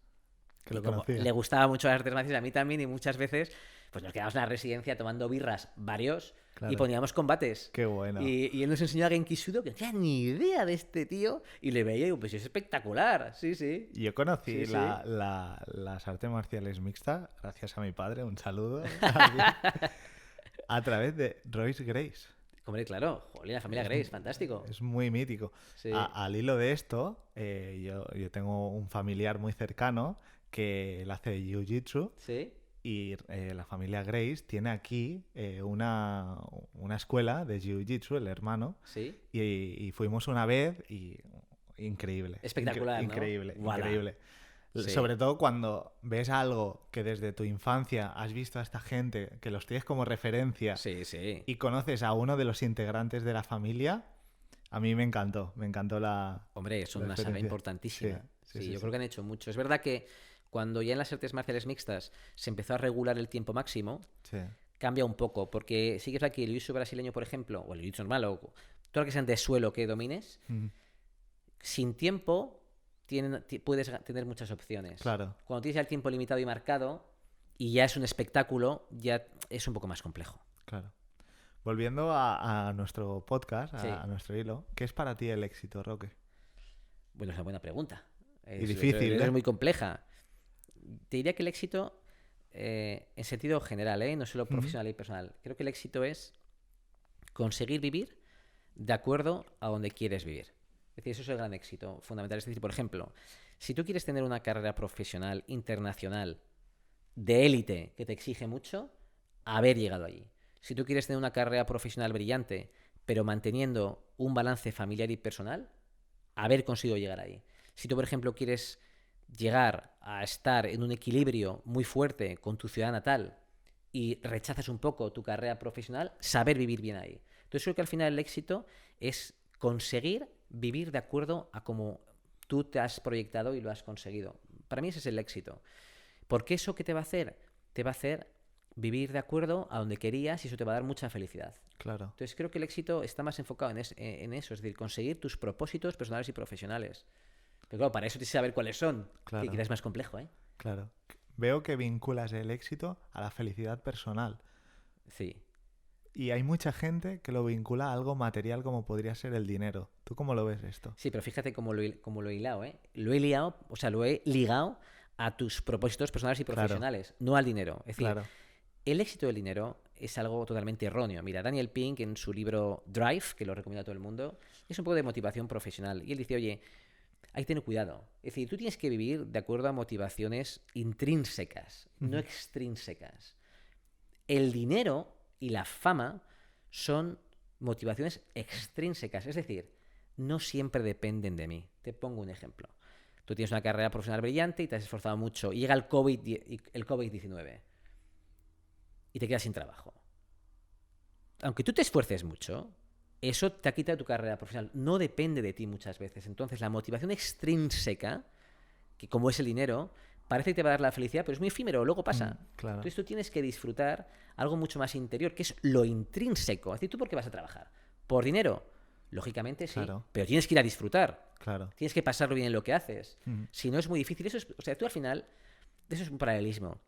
Que Y lo como le conocía. gustaba mucho las artes marciales, a mí también, y muchas veces, pues nos quedábamos en la residencia tomando birras varios y Claro. poníamos combates. Qué bueno. Y él nos enseñó a Genki Sudo, que no tenía ni idea de este tío, y le veía y digo, pues es espectacular. Sí, sí. Yo conocí Sí, sí. las artes marciales mixtas, gracias a mi padre, un saludo, a través de Royce Grace. Hombre, claro, joder, la familia Es, Grace, fantástico. es muy mítico. Sí, Al hilo de esto, yo tengo un familiar muy cercano que él hace jiu-jitsu sí, y la familia Grace tiene aquí una escuela de jiu-jitsu, el hermano, sí. y fuimos una vez y increíble, Espectacular, ¿no? increíble, Voilà. increíble. Sí, Sobre todo cuando ves algo que desde tu infancia has visto a esta gente, que los tienes como referencia sí, sí. y conoces a uno de los integrantes de la familia, a mí me encantó Hombre, son la una saga experiencia. Sí, importantísima. sí, Sí, sí, yo sí. creo que han hecho mucho. Es verdad que cuando ya en las artes marciales mixtas se empezó a regular el tiempo máximo, Sí. cambia un poco, porque sí que es verdad que el jiu-jitsu brasileño, por ejemplo, o el jiu-jitsu normal, o todo lo que sean de suelo que domines, Mm, sin tiempo puedes tener muchas opciones. claro, Cuando tienes ya el tiempo limitado y marcado, y ya es un espectáculo, ya es un poco más complejo. claro. Volviendo a nuestro podcast, Sí, a nuestro hilo, ¿qué es para ti el éxito, Roque? bueno, es una buena pregunta. Y difícil, Es ¿eh? muy compleja. Te diría que el éxito, en sentido general, no solo Ujú. profesional y personal, creo que el éxito es conseguir vivir de acuerdo a donde quieres vivir. Es decir, eso es el gran éxito fundamental. Es decir, por ejemplo, Si tú quieres tener una carrera profesional internacional de élite que te exige mucho, haber llegado allí. Si tú quieres tener una carrera profesional brillante, pero manteniendo un balance familiar y personal, haber conseguido llegar ahí. Si tú, por ejemplo, quieres llegar a estar en un equilibrio muy fuerte con tu ciudad natal y rechazas un poco tu carrera profesional, saber vivir bien ahí. Entonces creo que al final el éxito es conseguir vivir de acuerdo a cómo tú te has proyectado y lo has conseguido. Para mí ese es el éxito. Porque eso que te va a hacer, te va a hacer vivir de acuerdo a donde querías y eso te va a dar mucha felicidad. Claro. Entonces creo que el éxito está más enfocado en eso, es decir, conseguir tus propósitos personales y profesionales. Pero claro, para eso tienes que saber cuáles son, Claro. que quizás es más complejo, ¿eh? Claro. Veo que vinculas el éxito a la felicidad personal. Sí. Y hay mucha gente que lo vincula a algo material como podría ser el dinero. ¿Tú cómo lo ves esto? Sí, pero fíjate cómo lo he hilado, ¿eh? Lo he liado, o sea, lo he ligado a tus propósitos personales y Claro. profesionales, no al dinero. Es decir, Claro. el éxito del dinero es algo totalmente erróneo. Mira, Daniel Pink en su libro Drive, que lo recomiendo a todo el mundo, es un poco de motivación profesional. Y él dice, oye, hay que tener cuidado. Es decir, tú tienes que vivir de acuerdo a motivaciones intrínsecas, no extrínsecas. El dinero y la fama son motivaciones extrínsecas. Es decir, no siempre dependen de mí. Te pongo un ejemplo. Tú tienes una carrera profesional brillante y te has esforzado mucho y llega el COVID-19 y te quedas sin trabajo. Aunque tú te esfuerces mucho, eso te ha quitado tu carrera profesional. No depende de ti muchas veces. Entonces, la motivación extrínseca, que como es el dinero, parece que te va a dar la felicidad, pero es muy efímero, luego pasa. Claro. Entonces, tú tienes que disfrutar algo mucho más interior, que es lo intrínseco. Es decir, ¿tú por qué vas a trabajar? ¿Por dinero? Lógicamente sí, Claro. pero tienes que ir a disfrutar. Claro. Tienes que pasarlo bien en lo que haces. Ujú. Si no es muy difícil, eso es, o sea, tú al final, eso es un paralelismo.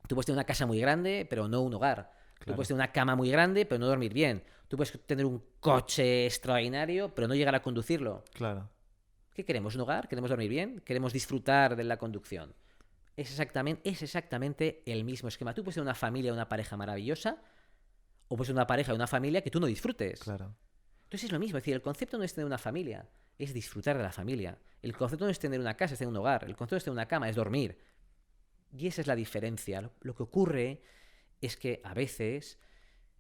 Tú puedes tener una casa muy grande, pero no un hogar. Tú Claro. puedes tener una cama muy grande, pero no dormir bien. Tú puedes tener un coche extraordinario, pero no llegar a conducirlo. Claro. ¿Qué queremos? ¿Un hogar? ¿Queremos dormir bien? ¿Queremos disfrutar de la conducción? Es exactamente el mismo esquema. Tú puedes tener una familia, una pareja maravillosa, o puedes tener una pareja y una familia que tú no disfrutes. Claro. Entonces es lo mismo. Es decir, el concepto no es tener una familia, es disfrutar de la familia. El concepto no es tener una casa, es tener un hogar. El concepto no es tener una cama, es dormir. Y esa es la diferencia. Lo que ocurre es que a veces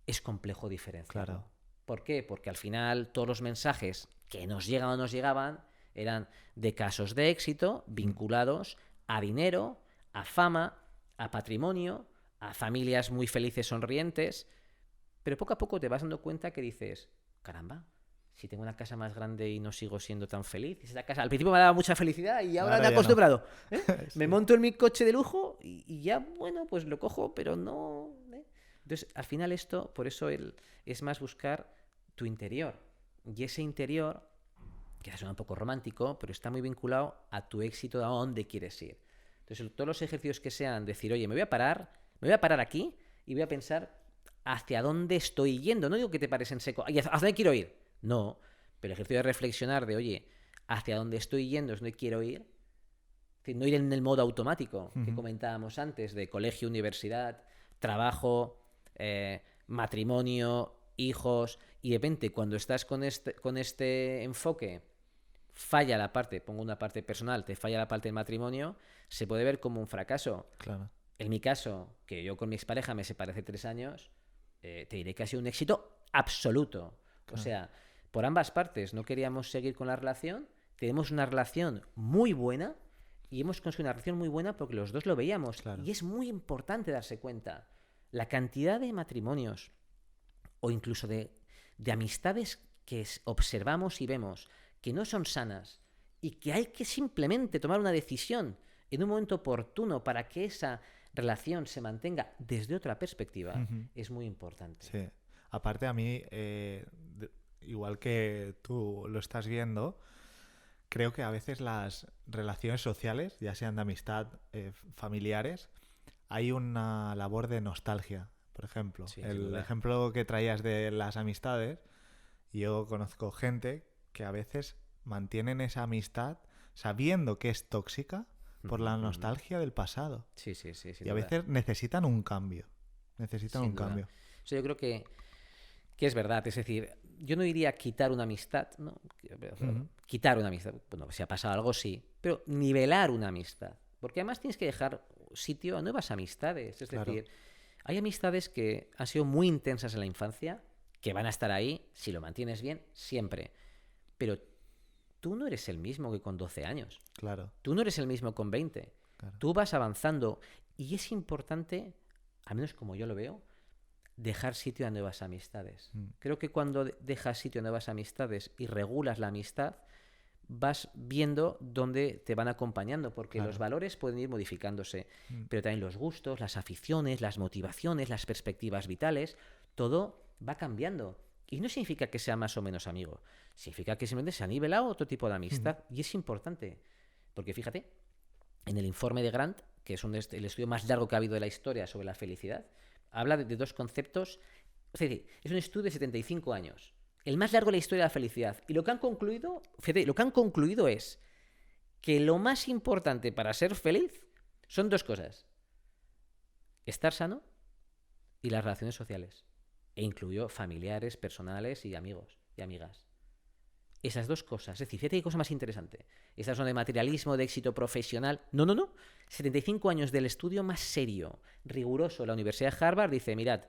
es complejo diferenciarlo. Claro. ¿Por qué? Porque al final todos los mensajes que nos llegan o nos llegaban eran de casos de éxito vinculados a dinero, a fama, a patrimonio, a familias muy felices, sonrientes. Pero poco a poco te vas dando cuenta que dices, caramba, si tengo una casa más grande y no sigo siendo tan feliz. Esa casa al principio me daba mucha felicidad y ahora me he ya no. acostumbrado. ¿eh? Sí. Me monto en mi coche de lujo y ya, bueno, pues lo cojo, pero no. Entonces, al final esto, por eso es más buscar tu interior. Y ese interior, quizás suena un poco romántico, pero está muy vinculado a tu éxito, a dónde quieres ir. Entonces, todos los ejercicios que sean decir, oye, me voy a parar aquí y voy a pensar hacia dónde estoy yendo. No digo que te pares en seco, ¿hacia dónde quiero ir? No, pero el ejercicio de reflexionar de, oye, hacia dónde estoy yendo es donde quiero ir. Es decir, no ir en el modo automático que comentábamos antes, de colegio, universidad, trabajo, matrimonio, hijos, y de repente cuando estás con este enfoque falla la parte, pongo una parte personal, te falla la parte del matrimonio, se puede ver como un fracaso. Claro. En mi caso, que yo con mi expareja me separé hace 3 años, te diré que ha sido un éxito absoluto. Claro. O sea, por ambas partes no queríamos seguir con la relación, tenemos una relación muy buena y hemos conseguido una relación muy buena porque los dos lo veíamos. Claro. Y es muy importante darse cuenta. La cantidad de matrimonios o incluso de amistades que observamos y vemos que no son sanas y que hay que simplemente tomar una decisión en un momento oportuno para que esa relación se mantenga desde otra perspectiva, es muy importante. Sí. Aparte a mí, igual que tú lo estás viendo, creo que a veces las relaciones sociales, ya sean de amistad, familiares, hay una labor de nostalgia. Por ejemplo, Sí, el ejemplo que traías de las amistades, yo conozco gente que a veces mantienen esa amistad sabiendo que es tóxica por la nostalgia del pasado. Sí. Y a veces necesitan un cambio. Necesitan Sin un duda. cambio. O sea, yo creo que Que es verdad, es decir, yo no diría quitar una amistad, ¿no? Quitar una amistad, bueno, si ha pasado algo sí, pero nivelar una amistad, porque además tienes que dejar sitio a nuevas amistades, es Claro. decir, hay amistades que han sido muy intensas en la infancia, que van a estar ahí, si lo mantienes bien, siempre, pero tú no eres el mismo que con 12 años, Claro. tú no eres el mismo con 20, Claro. tú vas avanzando y es importante, al menos como yo lo veo, dejar sitio a nuevas amistades. Creo que cuando dejas sitio a nuevas amistades y regulas la amistad, vas viendo dónde te van acompañando, porque Claro. los valores pueden ir modificándose, pero también los gustos, las aficiones, las motivaciones, las perspectivas vitales, todo va cambiando. Y no significa que sea más o menos amigo, significa que simplemente se ha nivelado otro tipo de amistad y es importante, porque fíjate, en el informe de Grant, que es el estudio más largo que ha habido de la historia sobre la felicidad, habla de dos conceptos. Es decir, es un estudio de 75 años, el más largo de la historia de la felicidad. Y lo que han concluido, fíjate, lo que han concluido es que lo más importante para ser feliz son dos cosas: estar sano y las relaciones sociales. E incluyó familiares, personales y amigos y amigas. Esas dos cosas. Es decir, fíjate qué cosa más interesante. Estas son de materialismo, de éxito profesional. No, no, no. 75 años del estudio más serio, riguroso. La Universidad de Harvard dice, mirad,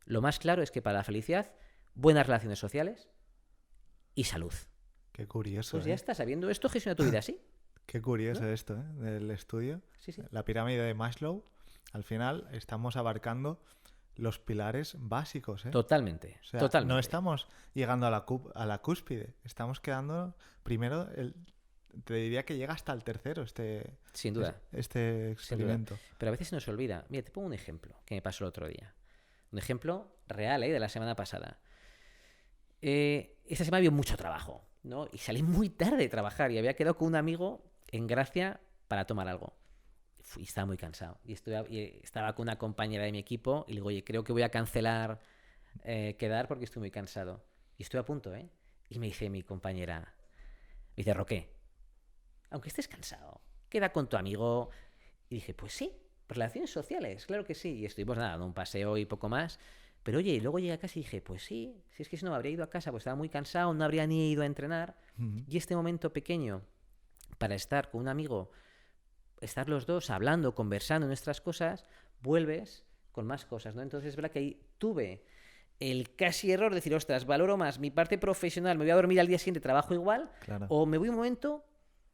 lo más claro es que para la felicidad, buenas relaciones sociales y salud. Qué curioso, Pues ya está, sabiendo esto, gestiona tu vida así. Qué curioso ¿No? esto, del estudio. Sí, sí. La pirámide de Maslow, al final estamos abarcando los pilares básicos, ¿eh? Totalmente, O sea, totalmente. no estamos llegando a la cúspide, estamos quedando primero, te diría que llega hasta el tercero Sin duda. este experimento. Sin duda. Pero a veces se nos olvida. Mira, te pongo un ejemplo que me pasó el otro día. Un ejemplo real, de la semana pasada. Esta semana había mucho trabajo, ¿no? Y salí muy tarde de trabajar y había quedado con un amigo en Gracia para tomar algo. Y estaba muy cansado. Y estaba con una compañera de mi equipo y le digo, oye, creo que voy a cancelar quedar porque estoy muy cansado. Y estoy a punto, ¿eh? Y me dice mi compañera, me dice, Roque, aunque estés cansado, queda con tu amigo. Y dije, pues sí, relaciones sociales, claro que sí. Y estuvimos nada, dando un paseo y poco más. Pero oye, y luego llegué a casa y dije, pues sí, si es que si no habría ido a casa, pues estaba muy cansado, no habría ni ido a entrenar. Y este momento pequeño para estar con un amigo, estar los dos hablando, conversando nuestras cosas, vuelves con más cosas, ¿no? Entonces es verdad que ahí tuve el casi error de decir, ostras, valoro más mi parte profesional, me voy a dormir al día siguiente, trabajo igual, Claro. o me voy un momento,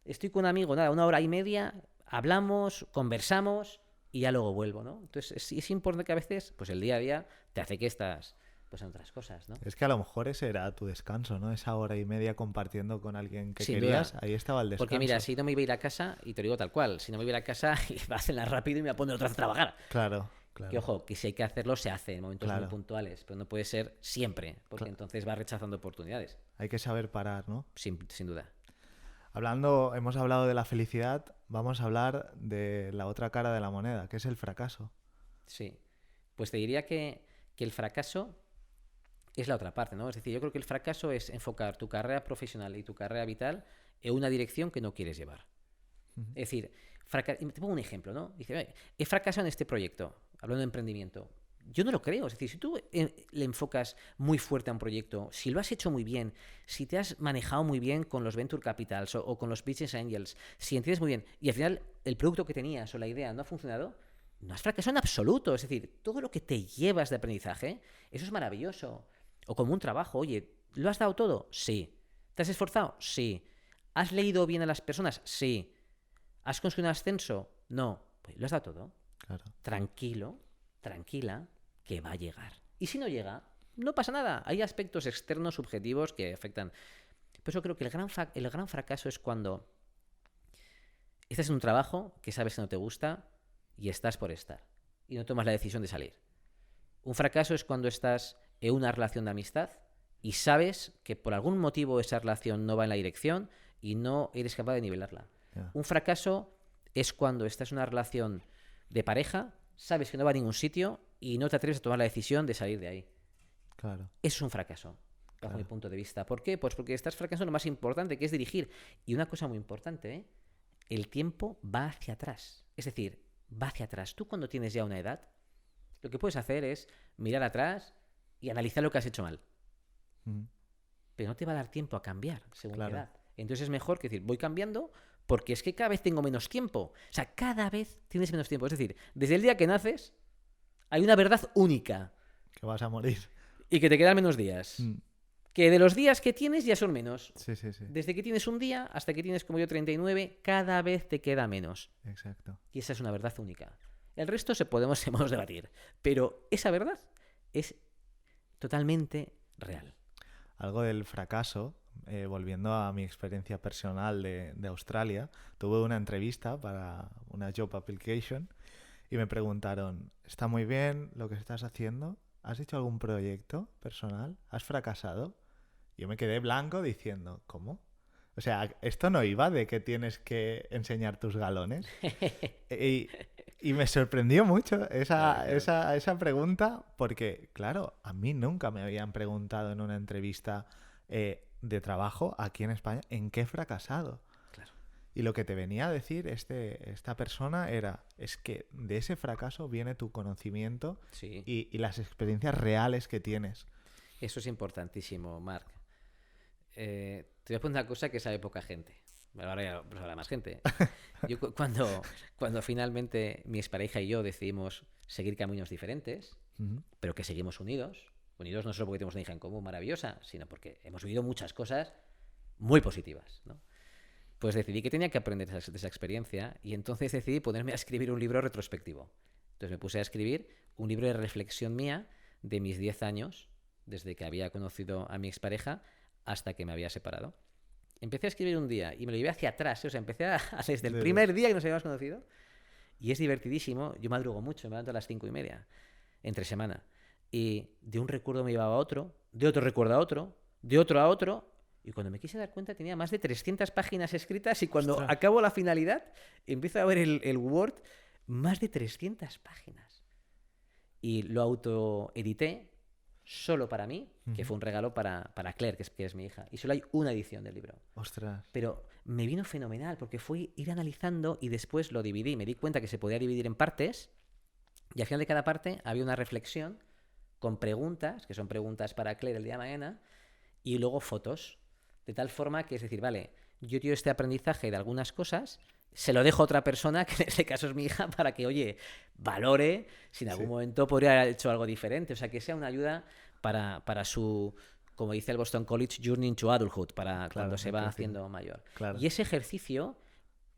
estoy con un amigo, nada, 1 hora y media, hablamos, conversamos y ya luego vuelvo, ¿no? Entonces es importante que a veces, pues el día a día te hace que estás pues en otras cosas, ¿no? Es que a lo mejor ese era tu descanso, ¿no? Esa hora y media compartiendo con alguien que Sin querías, duda. ahí estaba el descanso. Porque mira, si no me iba a ir a casa, y te lo digo tal cual, si no me iba a ir a casa, iba a hacerla rápido y me voy a poner otra vez a trabajar. Claro, claro. Que ojo, que si hay que hacerlo, se hace en momentos Claro. muy puntuales, pero no puede ser siempre, porque Claro. entonces va rechazando oportunidades, Hay que saber parar, ¿no? sin duda. Hemos hablado de la felicidad, vamos a hablar de la otra cara de la moneda, que es el fracaso. Sí. Pues te diría que el fracaso es la otra parte, ¿no? Es decir, yo creo que el fracaso es enfocar tu carrera profesional y tu carrera vital en una dirección que no quieres llevar. Es decir, te pongo un ejemplo, ¿no? Dice, he fracasado en este proyecto, hablando de emprendimiento. Yo no lo creo. Es decir, si tú le enfocas muy fuerte a un proyecto, si lo has hecho muy bien, si te has manejado muy bien con los Venture Capitals o con los Business Angels, si entiendes muy bien y al final el producto que tenías o la idea no ha funcionado, no has fracasado en absoluto. Es decir, todo lo que te llevas de aprendizaje, eso es maravilloso. O como un trabajo, oye, ¿lo has dado todo? Sí. ¿Te has esforzado? Sí. ¿Has leído bien a las personas? Sí. ¿Has conseguido un ascenso? No. Pues lo has dado todo. Claro. Tranquilo, tranquila, que va a llegar. Y si no llega, no pasa nada. Hay aspectos externos subjetivos que afectan. Por eso creo que el gran fracaso es cuando estás en un trabajo que sabes que no te gusta y estás por estar. Y no tomas la decisión de salir. Un fracaso es cuando estás en una relación de amistad y sabes que por algún motivo esa relación no va en la dirección y no eres capaz de nivelarla. Yeah. Un fracaso es cuando estás en una relación de pareja, sabes que no va a ningún sitio y no te atreves a tomar la decisión de salir de ahí. Claro. Eso es un fracaso, bajo mi punto de vista. ¿Por qué? Pues porque estás fracasando en lo más importante, que es dirigir. Y una cosa muy importante, el tiempo va hacia atrás. Es decir, va hacia atrás. Tú cuando tienes ya una edad, lo que puedes hacer es mirar atrás y analizar lo que has hecho mal. Ujú. Pero no te va a dar tiempo a cambiar según Claro. qué edad. Entonces es mejor que decir, voy cambiando porque es que cada vez tengo menos tiempo. O sea, cada vez tienes menos tiempo. Es decir, desde el día que naces hay una verdad única Que vas a morir. y que te quedan menos días. Mm. Que de los días que tienes ya son menos. Sí, sí, sí. Desde que tienes un día hasta que tienes como yo 39, cada vez te queda menos. Exacto. Y esa es una verdad única. El resto podemos debatir. Pero esa verdad es totalmente real. Algo del fracaso, volviendo a mi experiencia personal de Australia, tuve una entrevista para una job application y me preguntaron, está muy bien lo que estás haciendo, ¿has hecho algún proyecto personal? ¿Has fracasado? Yo me quedé blanco diciendo, ¿cómo? O sea, esto no iba de que tienes que enseñar tus galones. Y me sorprendió mucho esa pregunta porque, claro, a mí nunca me habían preguntado en una entrevista de trabajo aquí en España en qué he fracasado. Claro. Y lo que te venía a decir esta persona es que de ese fracaso viene tu conocimiento Sí. y las experiencias reales que tienes. Eso es importantísimo, Marc. Te voy a poner una cosa que sabe poca gente. Ahora ya lo sabrá más gente. Yo cuando finalmente mi expareja y yo decidimos seguir caminos diferentes, Ujú. pero que seguimos unidos no solo porque tenemos una hija en común maravillosa, sino porque hemos vivido muchas cosas muy positivas, ¿no? Pues decidí que tenía que aprender de esa experiencia y entonces decidí ponerme a escribir un libro retrospectivo. Entonces me puse a escribir un libro de reflexión mía de mis 10 años, desde que había conocido a mi expareja hasta que me había separado. Empecé a escribir un día y me lo llevé hacia atrás, o sea, desde el primer día que nos habíamos conocido. Y es divertidísimo. Yo madrugo mucho, me levanto a las 5:30, entre semana. Y de un recuerdo me llevaba a otro, de otro recuerdo a otro, de otro a otro. Y cuando me quise dar cuenta tenía más de 300 páginas escritas y cuando Ostras. acabo la finalidad empiezo a ver el Word, más de 300 páginas. Y lo autoedité solo para mí, que fue un regalo para Claire, que es mi hija. Y solo hay una edición del libro. Ostras. Pero me vino fenomenal porque fue ir analizando y después lo dividí. Me di cuenta que se podía dividir en partes y al final de cada parte había una reflexión con preguntas, que son preguntas para Claire el día de mañana, y luego fotos. De tal forma que es decir, vale, yo tiro este aprendizaje de algunas cosas, se lo dejo a otra persona, que en este caso es mi hija, para que, oye, valore si en algún momento podría haber hecho algo diferente. O sea, que sea una ayuda para su, como dice el Boston College, Journey into Adulthood, para cuando se va haciendo mayor. Claro. Y ese ejercicio,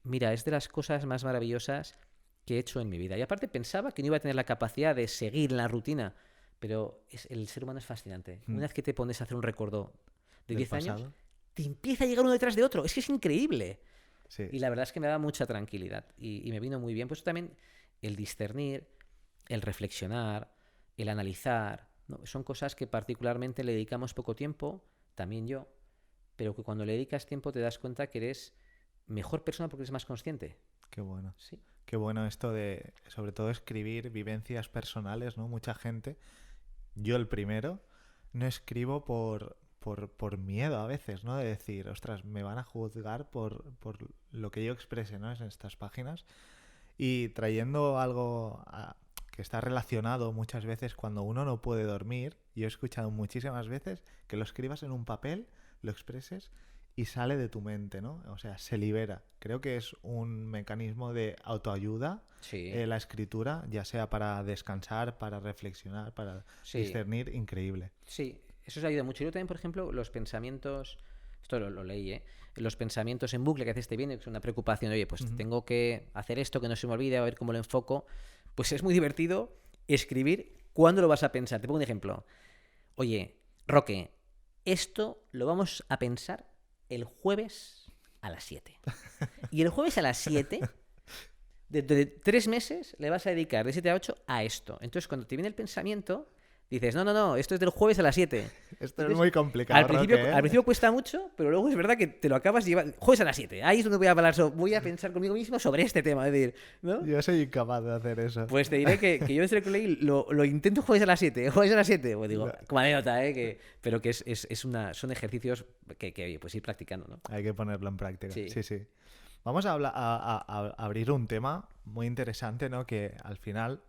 mira, es de las cosas más maravillosas que he hecho en mi vida. Y aparte pensaba que no iba a tener la capacidad de seguir la rutina, pero el ser humano es fascinante. Una vez que te pones a hacer un recuerdo de 10 años, te empieza a llegar uno detrás de otro. Es que es increíble. Sí. Y la verdad es que me da mucha tranquilidad. Y me vino muy bien. Pues también el discernir, el reflexionar, el analizar, ¿no? Son cosas que particularmente le dedicamos poco tiempo, también yo, pero que cuando le dedicas tiempo te das cuenta que eres mejor persona porque eres más consciente. Qué bueno. Sí. Qué bueno esto de, sobre todo, escribir vivencias personales, ¿no? Mucha gente, yo el primero, no escribo por miedo a veces, ¿no? De decir, ostras, me van a juzgar por lo que yo exprese, ¿no? En estas páginas. Y trayendo algo que está relacionado muchas veces cuando uno no puede dormir, yo he escuchado muchísimas veces que lo escribas en un papel, lo expreses y sale de tu mente, ¿no? O sea, se libera. Creo que es un mecanismo de autoayuda, Sí. La escritura, ya sea para descansar, para reflexionar, para Sí. discernir, increíble. Sí, eso os ayuda mucho. Yo también, por ejemplo, los pensamientos, esto lo leí, los pensamientos en bucle que a veces te vienen, que es una preocupación, oye, pues tengo que hacer esto, que no se me olvide, a ver cómo lo enfoco. Pues es muy divertido escribir cuándo lo vas a pensar. Te pongo un ejemplo. Oye, Roque, esto lo vamos a pensar el jueves a las 7. Y el jueves a las 7, dentro de 3 meses, le vas a dedicar de 7 a 8 a esto. Entonces, cuando te viene el pensamiento, dices, no, esto es del jueves a las 7. Esto es muy complicado, Al principio, Roque, ¿eh? al principio cuesta mucho, pero luego es verdad que te lo acabas llevando. Jueves a las 7. Ahí es donde voy a hablar, voy a pensar conmigo mismo sobre este tema. Es decir, ¿no? Yo soy incapaz de hacer eso. Pues te diré que yo desde que lo leí lo intento jueves a las 7. Jueves a las 7. Pues digo, como anécdota, pero que son ejercicios que oye, pues ir practicando, ¿no? Hay que ponerlo en práctica. Sí. Sí. Vamos a abrir un tema muy interesante, ¿no? Que al final,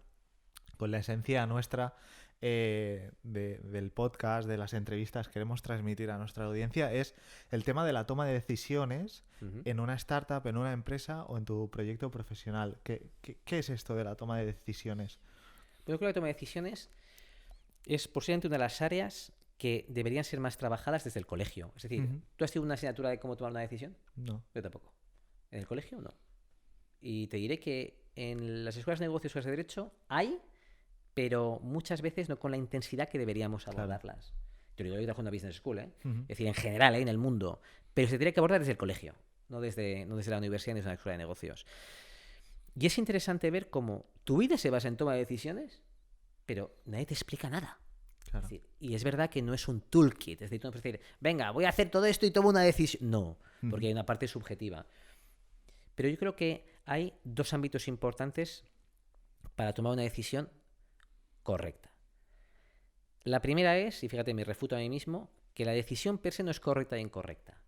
pues la esencia nuestra del podcast, de las entrevistas, queremos transmitir a nuestra audiencia es el tema de la toma de decisiones en una startup, en una empresa o en tu proyecto profesional. ¿Qué es esto de la toma de decisiones? Yo creo que la toma de decisiones es posiblemente una de las áreas que deberían ser más trabajadas desde el colegio. Es decir, ¿tú has tenido una asignatura de cómo tomar una decisión? No. Yo tampoco. En el colegio no. Y te diré que en las escuelas de negocios o de derecho hay, pero muchas veces no con la intensidad que deberíamos abordarlas. Yo digo, yo trabajo en una business school, es decir, en general, en el mundo, pero se tiene que abordar desde el colegio, no desde la universidad ni desde una escuela de negocios. Y es interesante ver cómo tu vida se basa en toma de decisiones, pero nadie te explica nada. Claro. Es decir, y es verdad que no es un toolkit, es decir, tú no puedes decir, venga, voy a hacer todo esto y tomo una decisión. No, porque hay una parte subjetiva. Pero yo creo que hay dos ámbitos importantes para tomar una decisión correcta. La primera es, y fíjate, me refuto a mí mismo, que la decisión per se no es correcta e incorrecta.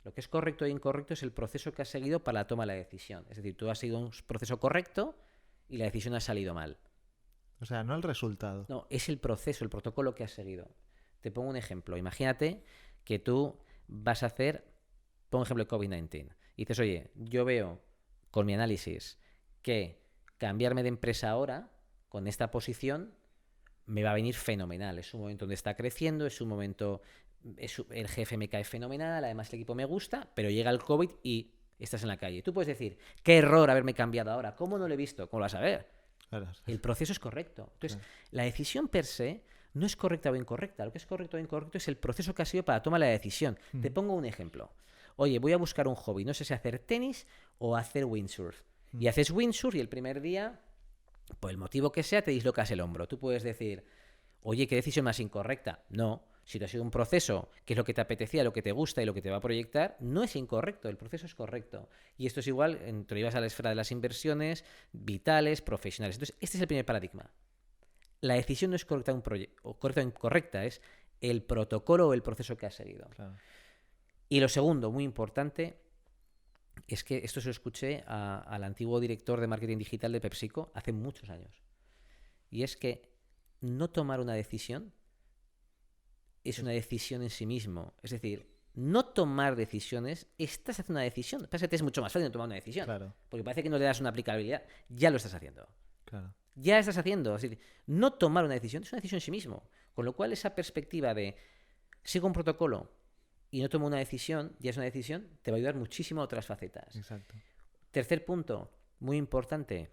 Lo que es correcto e incorrecto es el proceso que has seguido para la toma de la decisión. Es decir, tú has seguido un proceso correcto y la decisión ha salido mal. O sea, no el resultado. No, es el proceso, el protocolo que has seguido. Te pongo un ejemplo. Imagínate que tú vas a hacer, pongo ejemplo de COVID-19. Y dices, oye, yo veo con mi análisis que cambiarme de empresa ahora, con esta posición, me va a venir fenomenal. Es un momento donde está creciendo, es un momento, el jefe me cae fenomenal, además el equipo me gusta, pero llega el COVID y estás en la calle. Tú puedes decir, qué error haberme cambiado ahora, ¿cómo no lo he visto? ¿Cómo lo vas a ver? Claro. El proceso es correcto. Entonces, Claro. la decisión per se no es correcta o incorrecta. Lo que es correcto o incorrecto es el proceso que ha sido para tomar la decisión. Te pongo un ejemplo. Oye, voy a buscar un hobby. No sé si hacer tenis o hacer windsurf. Y haces windsurf y el primer día, por el motivo que sea, te dislocas el hombro. Tú puedes decir, oye, ¿qué decisión más incorrecta? No. Si te ha sido un proceso que es lo que te apetecía, lo que te gusta y lo que te va a proyectar, no es incorrecto, el proceso es correcto. Y esto es igual, te lo llevas a la esfera de las inversiones, vitales, profesionales. Entonces, este es el primer paradigma. La decisión no es correcta o correcta o incorrecta, es el protocolo o el proceso que has seguido. Claro. Y lo segundo, muy importante, es que esto se lo escuché al antiguo director de marketing digital de PepsiCo hace muchos años. Y es que no tomar una decisión es una decisión en sí mismo. Es decir, no tomar decisiones, estás haciendo una decisión. Pasa que es mucho más fácil no tomar una decisión. Claro. Porque parece que no le das una aplicabilidad. Ya lo estás haciendo. Claro. Ya estás haciendo. Es decir, no tomar una decisión es una decisión en sí mismo. Con lo cual, esa perspectiva de sigo un protocolo y no tomo una decisión, ya es una decisión, te va a ayudar muchísimo a otras facetas. Exacto. Tercer punto, muy importante,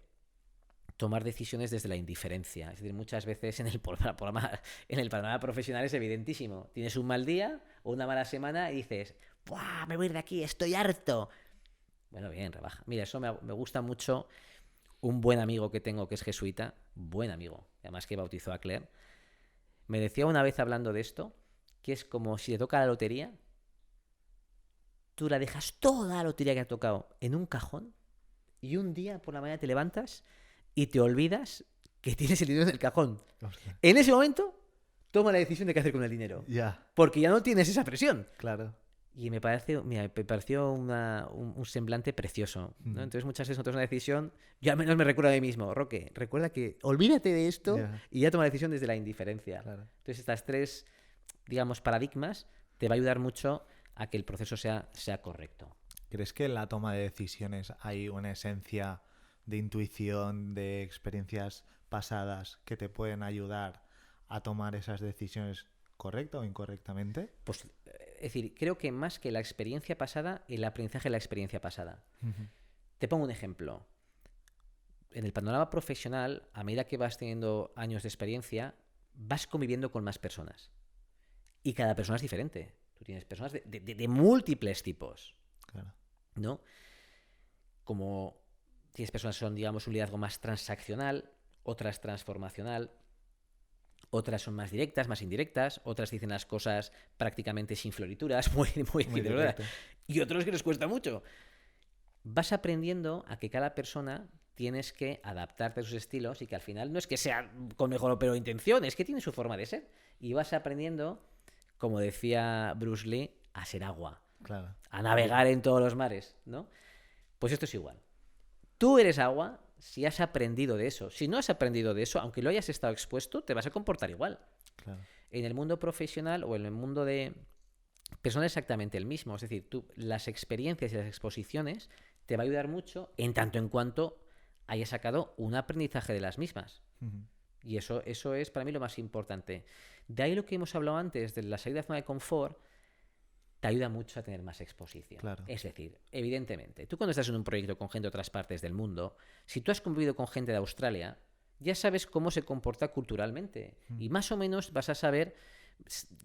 tomar decisiones desde la indiferencia. Es decir, muchas veces en el panorama profesional es evidentísimo. Tienes un mal día o una mala semana y dices, ¡buah! Me voy a ir de aquí, estoy harto. Bueno, bien, rebaja. Mira, eso me gusta mucho. Un buen amigo que tengo que es jesuita, buen amigo, además que bautizó a Claire, me decía una vez hablando de esto, que es como si te toca la lotería, tú la dejas toda la lotería que ha tocado en un cajón y un día por la mañana te levantas y te olvidas que tienes el dinero en el cajón. Hostia. En ese momento, toma la decisión de qué hacer con el dinero. Ya. Porque ya no tienes esa presión. Claro. Y me pareció un semblante precioso, ¿no? Entonces muchas veces no tomas una decisión, yo al menos me recuerdo a mí mismo, Roque, recuerda que olvídate de esto y ya toma la decisión desde la indiferencia. Claro. Entonces estas tres, digamos, paradigmas te va a ayudar mucho a que el proceso sea correcto. ¿Crees que en la toma de decisiones hay una esencia de intuición, de experiencias pasadas que te pueden ayudar a tomar esas decisiones correcta o incorrectamente? Pues, es decir, creo que más que la experiencia pasada, el aprendizaje de la experiencia pasada. Te pongo un ejemplo. En el panorama profesional, a medida que vas teniendo años de experiencia, vas conviviendo con más personas. Y cada persona es diferente. Tú tienes personas de múltiples tipos. Claro. ¿No? Como tienes personas que son, digamos, un liderazgo más transaccional, otras transformacional, otras son más directas, más indirectas, otras dicen las cosas prácticamente sin florituras, muy directo. Y otros que les cuesta mucho. Vas aprendiendo a que cada persona tienes que adaptarte a sus estilos y que al final no es que sea con mejor o peor intención, es que tiene su forma de ser. Y vas aprendiendo, como decía Bruce Lee, a ser agua. Claro. A navegar en todos los mares, ¿no? Pues esto es igual. Tú eres agua si has aprendido de eso. Si no has aprendido de eso, aunque lo hayas estado expuesto, te vas a comportar igual. Claro. En el mundo profesional o en el mundo de personas exactamente el mismo. Es decir, tú las experiencias y las exposiciones te va a ayudar mucho en tanto en cuanto hayas sacado un aprendizaje de las mismas. Ujú. Y eso es para mí lo más importante. De ahí lo que hemos hablado antes de la salida de zona de confort, te ayuda mucho a tener más exposición. Claro. Es decir, evidentemente, tú cuando estás en un proyecto con gente de otras partes del mundo, si tú has convivido con gente de Australia, ya sabes cómo se comporta culturalmente. Y más o menos vas a saber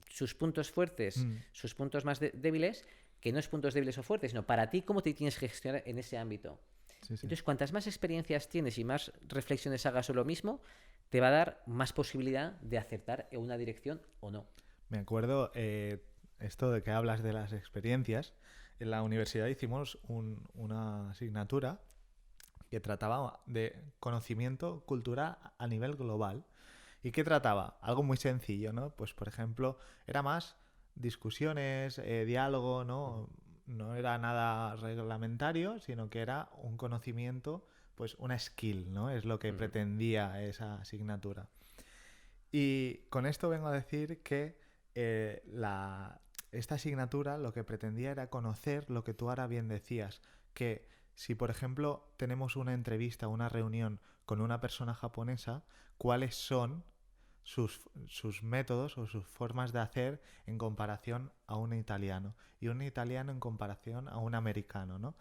sus puntos fuertes, sus puntos más débiles, que no es puntos débiles o fuertes, sino para ti cómo te tienes que gestionar en ese ámbito. Sí, sí. Entonces, cuantas más experiencias tienes y más reflexiones hagas sobre lo mismo, te va a dar más posibilidad de acertar en una dirección o no. Me acuerdo esto de que hablas de las experiencias. En la universidad hicimos una asignatura que trataba de conocimiento cultural a nivel global. ¿Y qué trataba? Algo muy sencillo, ¿no? Pues, por ejemplo, era más discusiones, diálogo, ¿no? No era nada reglamentario, sino que era un conocimiento, pues una skill, ¿no? Es lo que pretendía esa asignatura. Y con esto vengo a decir que esta asignatura lo que pretendía era conocer lo que tú ahora bien decías, que si por ejemplo tenemos una entrevista, una reunión con una persona japonesa, ¿cuáles son sus métodos o sus formas de hacer en comparación a un italiano? Y un italiano en comparación a un americano, ¿no?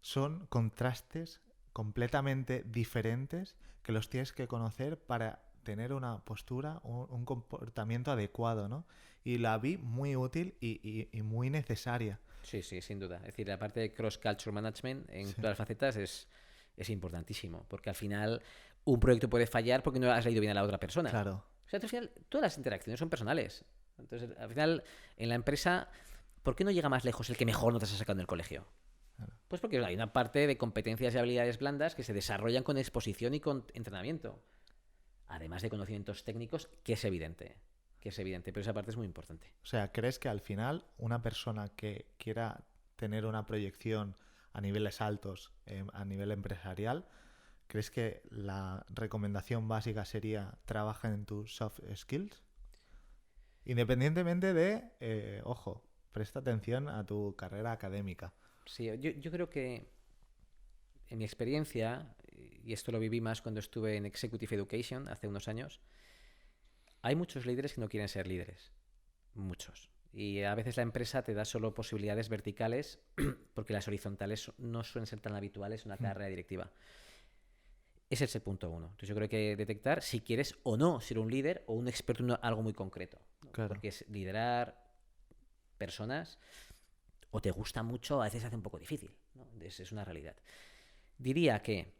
Son contrastes completamente diferentes que los tienes que conocer para tener una postura, un comportamiento adecuado, ¿no? Y la vi muy útil y muy necesaria. Sí, sí, sin duda. Es decir, la parte de cross-culture management en Sí. todas las facetas es importantísimo, porque al final un proyecto puede fallar porque no has leído bien a la otra persona. Claro. O sea, al final todas las interacciones son personales. Entonces, al final, en la empresa, ¿por qué no llega más lejos el que mejor notas ha sacado en el colegio? Claro. Pues porque hay una parte de competencias y habilidades blandas que se desarrollan con exposición y con entrenamiento. Además de conocimientos técnicos, que es evidente. Pero esa parte es muy importante. O sea, ¿crees que al final una persona que quiera tener una proyección a niveles altos, a nivel empresarial, ¿crees que la recomendación básica sería trabaja en tus soft skills? Independientemente de, ojo, presta atención a tu carrera académica. Sí, yo creo que en mi experiencia, y esto lo viví más cuando estuve en Executive Education hace unos años, hay muchos líderes que no quieren ser líderes. Muchos. Y a veces la empresa te da solo posibilidades verticales porque las horizontales no suelen ser tan habituales en una carrera directiva. Ese es el punto uno. Entonces yo creo que hay que detectar si quieres o no ser un líder o un experto en algo muy concreto, ¿no? Claro. Porque es liderar personas o te gusta mucho, a veces se hace un poco difícil, ¿no? Es una realidad. Diría que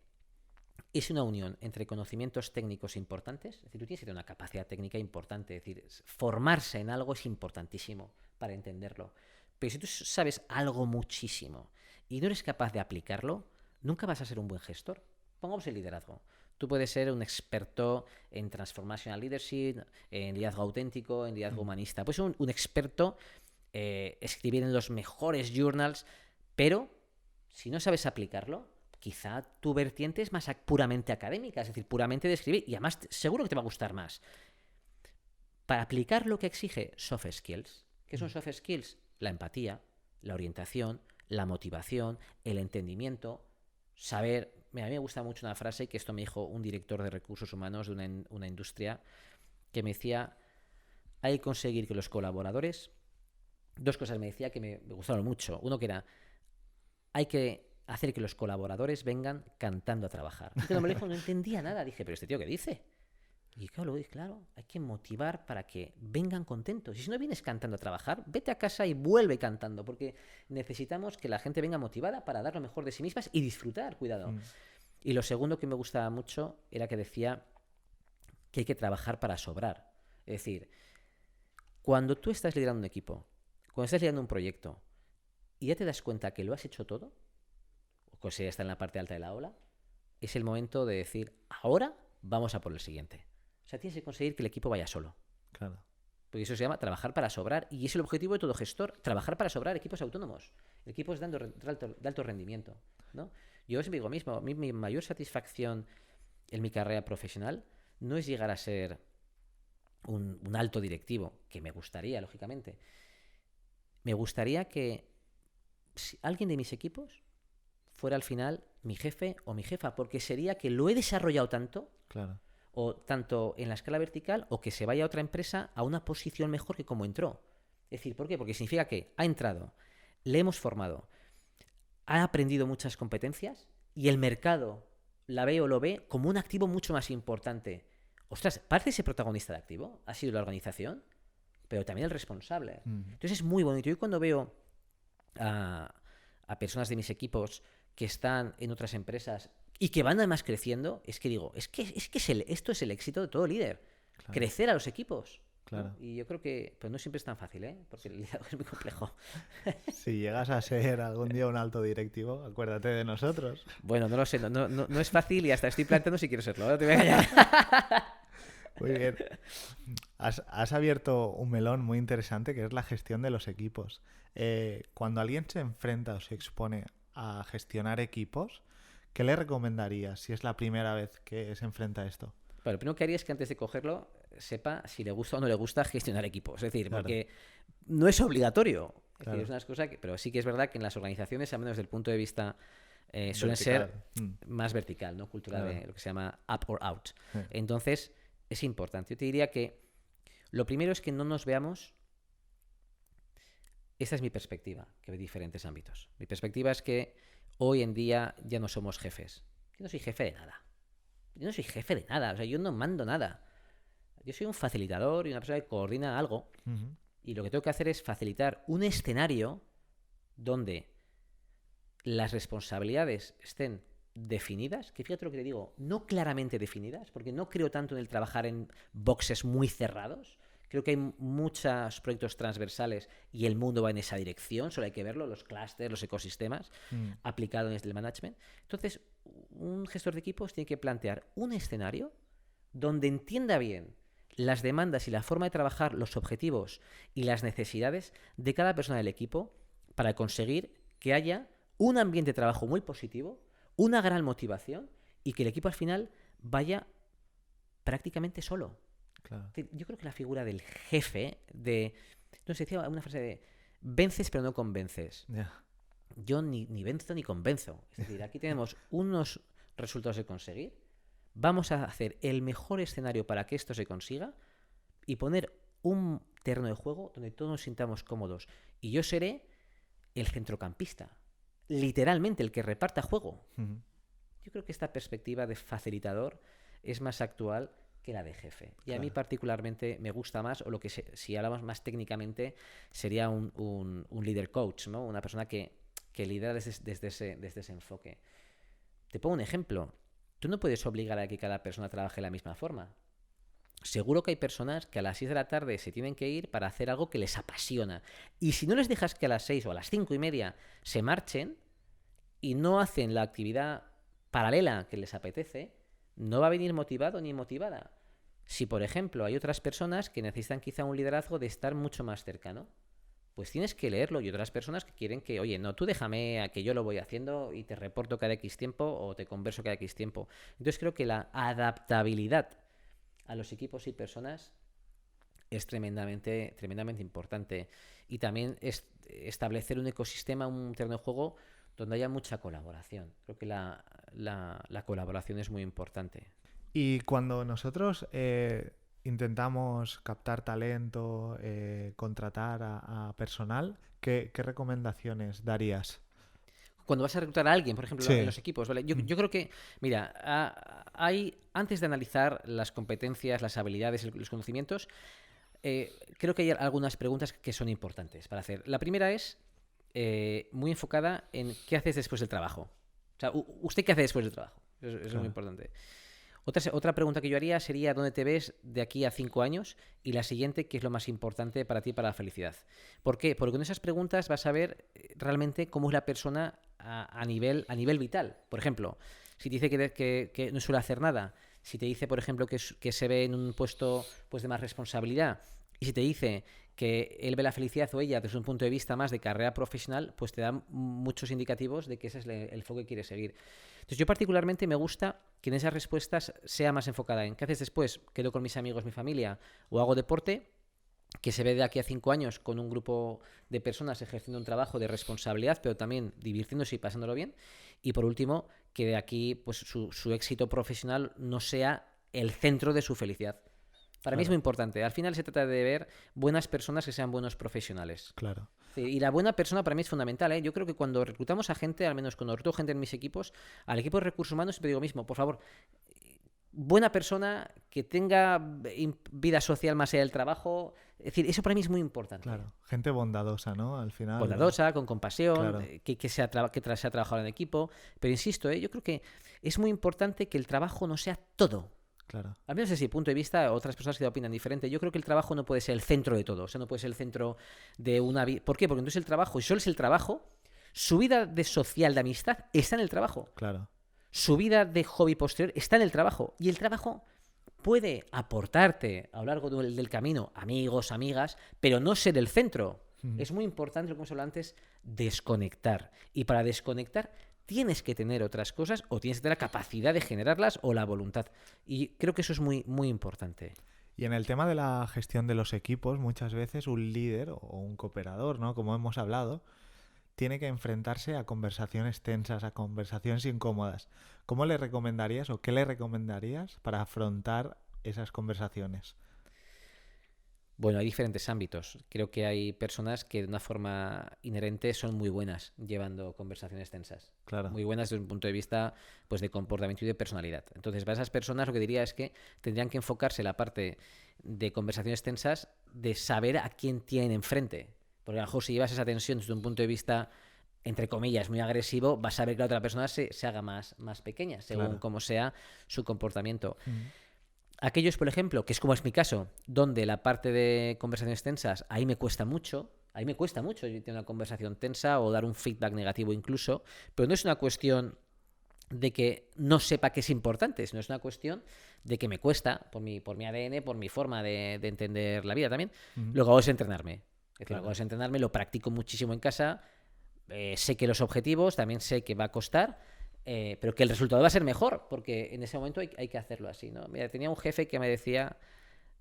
es una unión entre conocimientos técnicos importantes, es decir, tú tienes que tener una capacidad técnica importante, es decir, formarse en algo es importantísimo para entenderlo. Pero si tú sabes algo muchísimo y no eres capaz de aplicarlo, nunca vas a ser un buen gestor. Pongamos el liderazgo. Tú puedes ser un experto en transformational leadership, en liderazgo auténtico, en liderazgo humanista. Puedes ser un experto, escribir en los mejores journals, pero si no sabes aplicarlo, quizá tu vertiente es más puramente académica, es decir, puramente de escribir, y además seguro que te va a gustar más. Para aplicar lo que exige soft skills, ¿qué son soft skills? La empatía, la orientación, la motivación, el entendimiento, saber. Mira, a mí me gusta mucho una frase que esto me dijo un director de recursos humanos de una industria, que me decía, hay que conseguir que los colaboradores, dos cosas me decía que me gustaron mucho. Uno que era, hay que hacer que los colaboradores vengan cantando a trabajar. Y cuando me lo dijo no entendía nada. Dije, pero este tío, ¿qué dice? Y claro, hay que motivar para que vengan contentos. Y si no vienes cantando a trabajar, vete a casa y vuelve cantando, porque necesitamos que la gente venga motivada para dar lo mejor de sí mismas y disfrutar, cuidado. Y lo segundo que me gustaba mucho era que decía que hay que trabajar para sobrar. Es decir, cuando tú estás liderando un equipo, cuando estás liderando un proyecto y ya te das cuenta que lo has hecho todo, o si ya está en la parte alta de la ola, es el momento de decir, ahora vamos a por el siguiente. O sea, tienes que conseguir que el equipo vaya solo. Claro. Porque eso se llama trabajar para sobrar. Y es el objetivo de todo gestor, trabajar para sobrar equipos autónomos, equipos de alto rendimiento, ¿no? Yo siempre digo mismo, mi mayor satisfacción en mi carrera profesional no es llegar a ser un alto directivo, que me gustaría, lógicamente. Me gustaría que alguien de mis equipos fuera al final mi jefe o mi jefa, porque sería que lo he desarrollado tanto, Claro. o tanto en la escala vertical, o que se vaya a otra empresa a una posición mejor que como entró. Es decir, ¿por qué? Porque significa que ha entrado, le hemos formado, ha aprendido muchas competencias y el mercado la ve o lo ve como un activo mucho más importante. Ostras, parte de ese protagonista de activo ha sido la organización, pero también el responsable. Entonces es muy bonito. Yo cuando veo a personas de mis equipos que están en otras empresas y que van además creciendo, es que digo, esto es el éxito de todo líder. Claro. Crecer a los equipos. Claro. ¿No? Y yo creo que pues no siempre es tan fácil, ¿eh? Porque el liderazgo es muy complejo. Si llegas a ser algún día un alto directivo, acuérdate de nosotros. Bueno, no lo sé, no es fácil y hasta estoy planteando si quiero serlo. No te voy a engañar. Muy bien. Has abierto un melón muy interesante que es la gestión de los equipos. Cuando alguien se enfrenta o se expone a gestionar equipos, ¿qué le recomendarías si es la primera vez que se enfrenta a esto? Bueno, lo primero que haría es que antes de cogerlo sepa si le gusta o no le gusta gestionar equipos. Es decir, Claro. porque no es obligatorio. Es Claro. decir, es una cosa pero sí que es verdad que en las organizaciones, al menos desde el punto de vista, suelen Vertical. ser más vertical, ¿no? Cultura Claro. de lo que se llama up or out. Sí. Entonces, es importante. Yo te diría que lo primero es que no nos veamos. Esta es mi perspectiva, que ve diferentes ámbitos. Mi perspectiva es que hoy en día ya no somos jefes. Yo no soy jefe de nada. Yo no soy jefe de nada. O sea, yo no mando nada. Yo soy un facilitador y una persona que coordina algo. Ujú. Y lo que tengo que hacer es facilitar un escenario donde las responsabilidades estén definidas, que fíjate lo que te digo, no claramente definidas, porque no creo tanto en el trabajar en boxes muy cerrados. Creo que hay muchos proyectos transversales y el mundo va en esa dirección, solo hay que verlo, los clústeres, los ecosistemas, aplicado desde el management. Entonces, un gestor de equipos tiene que plantear un escenario donde entienda bien las demandas y la forma de trabajar, los objetivos y las necesidades de cada persona del equipo para conseguir que haya un ambiente de trabajo muy positivo, una gran motivación y que el equipo al final vaya prácticamente solo. Claro. Yo creo que la figura del jefe, no sé, decía una frase de vences pero no convences. Ya. Yo ni venzo ni convenzo. Es decir, aquí tenemos unos resultados de conseguir, vamos a hacer el mejor escenario para que esto se consiga y poner un terreno de juego donde todos nos sintamos cómodos. Y yo seré el centrocampista, literalmente el que reparta juego. Ujú. Yo creo que esta perspectiva de facilitador es más actual que la de jefe. Y a mí Claro. particularmente me gusta más, o lo que si hablamos más técnicamente, sería un líder coach, ¿no? Una persona que lidera desde ese enfoque. Te pongo un ejemplo. Tú no puedes obligar a que cada persona trabaje de la misma forma. Seguro que hay personas que a las 6 de la tarde se tienen que ir para hacer algo que les apasiona. Y si no les dejas que a las 6 o a las 5:30 se marchen y no hacen la actividad paralela que les apetece, no va a venir motivado ni motivada. Si, por ejemplo, hay otras personas que necesitan quizá un liderazgo de estar mucho más cercano, pues tienes que leerlo. Y otras personas que quieren que, oye, no, tú déjame a que yo lo voy haciendo y te reporto cada X tiempo o te converso cada X tiempo. Entonces creo que la adaptabilidad a los equipos y personas es tremendamente importante. Y también establecer un ecosistema, un terreno de juego donde haya mucha colaboración. Creo que la colaboración es muy importante. Y cuando nosotros intentamos captar talento, contratar a personal, ¿qué recomendaciones darías? Cuando vas a reclutar a alguien, por ejemplo, Sí. en los equipos, ¿vale? Yo creo que, mira, antes de analizar las competencias, las habilidades, los conocimientos, creo que hay algunas preguntas que son importantes para hacer. La primera es muy enfocada en qué haces después del trabajo. O sea, ¿usted qué hace después del trabajo? Eso es muy importante. Otra pregunta que yo haría sería ¿dónde te ves de aquí a 5 años? Y la siguiente, ¿qué es lo más importante para ti para la felicidad? ¿Por qué? Porque con esas preguntas vas a ver realmente cómo es la persona a nivel vital. Por ejemplo, si te dice que no suele hacer nada, si te dice, por ejemplo, que se ve en un puesto pues, de más responsabilidad y si te dice que él ve la felicidad o ella desde un punto de vista más de carrera profesional, pues te da muchos indicativos de que ese es el foco que quiere seguir. Entonces yo particularmente me gusta que en esas respuestas sea más enfocada en qué haces después, quedo con mis amigos, mi familia o hago deporte, que se ve de aquí a 5 años con un grupo de personas ejerciendo un trabajo de responsabilidad, pero también divirtiéndose y pasándolo bien. Y por último, que de aquí pues su éxito profesional no sea el centro de su felicidad. Para mí es muy importante. Al final se trata de ver buenas personas que sean buenos profesionales. Claro. Sí, y la buena persona para mí es fundamental, ¿eh? Yo creo que cuando reclutamos a gente, al menos cuando recluto gente en mis equipos, al equipo de recursos humanos siempre digo lo mismo, por favor, buena persona, que tenga vida social más allá del trabajo. Es decir, eso para mí es muy importante. Claro, gente bondadosa, ¿no? Al final. Bondadosa, con compasión, Claro. que se ha trabajado en equipo. Pero insisto, yo creo que es muy importante que el trabajo no sea todo. Claro. Al menos desde mi punto de vista, otras personas que opinan diferente. Yo creo que el trabajo no puede ser el centro de todo. O sea, no puede ser el centro de una vida. ¿Por qué? Porque entonces el trabajo, y solo es el trabajo, su vida de social, de amistad, está en el trabajo. Claro. Su vida de hobby posterior está en el trabajo. Y el trabajo puede aportarte a lo largo del camino amigos, amigas, pero no ser el centro. Es muy importante, lo que hemos hablado antes, desconectar. Y para desconectar tienes que tener otras cosas o tienes que tener la capacidad de generarlas o la voluntad. Y creo que eso es muy, muy importante. Y en el tema de la gestión de los equipos, muchas veces un líder o un cooperador, ¿no? Como hemos hablado, tiene que enfrentarse a conversaciones tensas, a conversaciones incómodas. ¿Cómo le recomendarías o qué le recomendarías para afrontar esas conversaciones? Bueno, hay diferentes ámbitos. Creo que hay personas que de una forma inherente son muy buenas llevando conversaciones tensas. Claro. Muy buenas desde un punto de vista pues, de comportamiento y de personalidad. Entonces, para esas personas lo que diría es que tendrían que enfocarse en la parte de conversaciones tensas de saber a quién tienen enfrente. Porque a lo mejor si llevas esa tensión desde un punto de vista, entre comillas, muy agresivo, vas a ver que la otra persona se haga más pequeña, según cómo sea su comportamiento. Aquellos, por ejemplo, que es como es mi caso, donde la parte de conversaciones tensas, ahí me cuesta mucho tener una conversación tensa o dar un feedback negativo incluso, pero no es una cuestión de que no sepa que es importante, sino es una cuestión de que me cuesta, por mi ADN, por mi forma de entender la vida también. Lo que hago es entrenarme. Es decir, lo que hago es entrenarme, lo practico muchísimo en casa, sé que los objetivos, también sé que va a costar, pero que el resultado va a ser mejor, porque en ese momento hay que hacerlo así, ¿no? Mira, tenía un jefe que me decía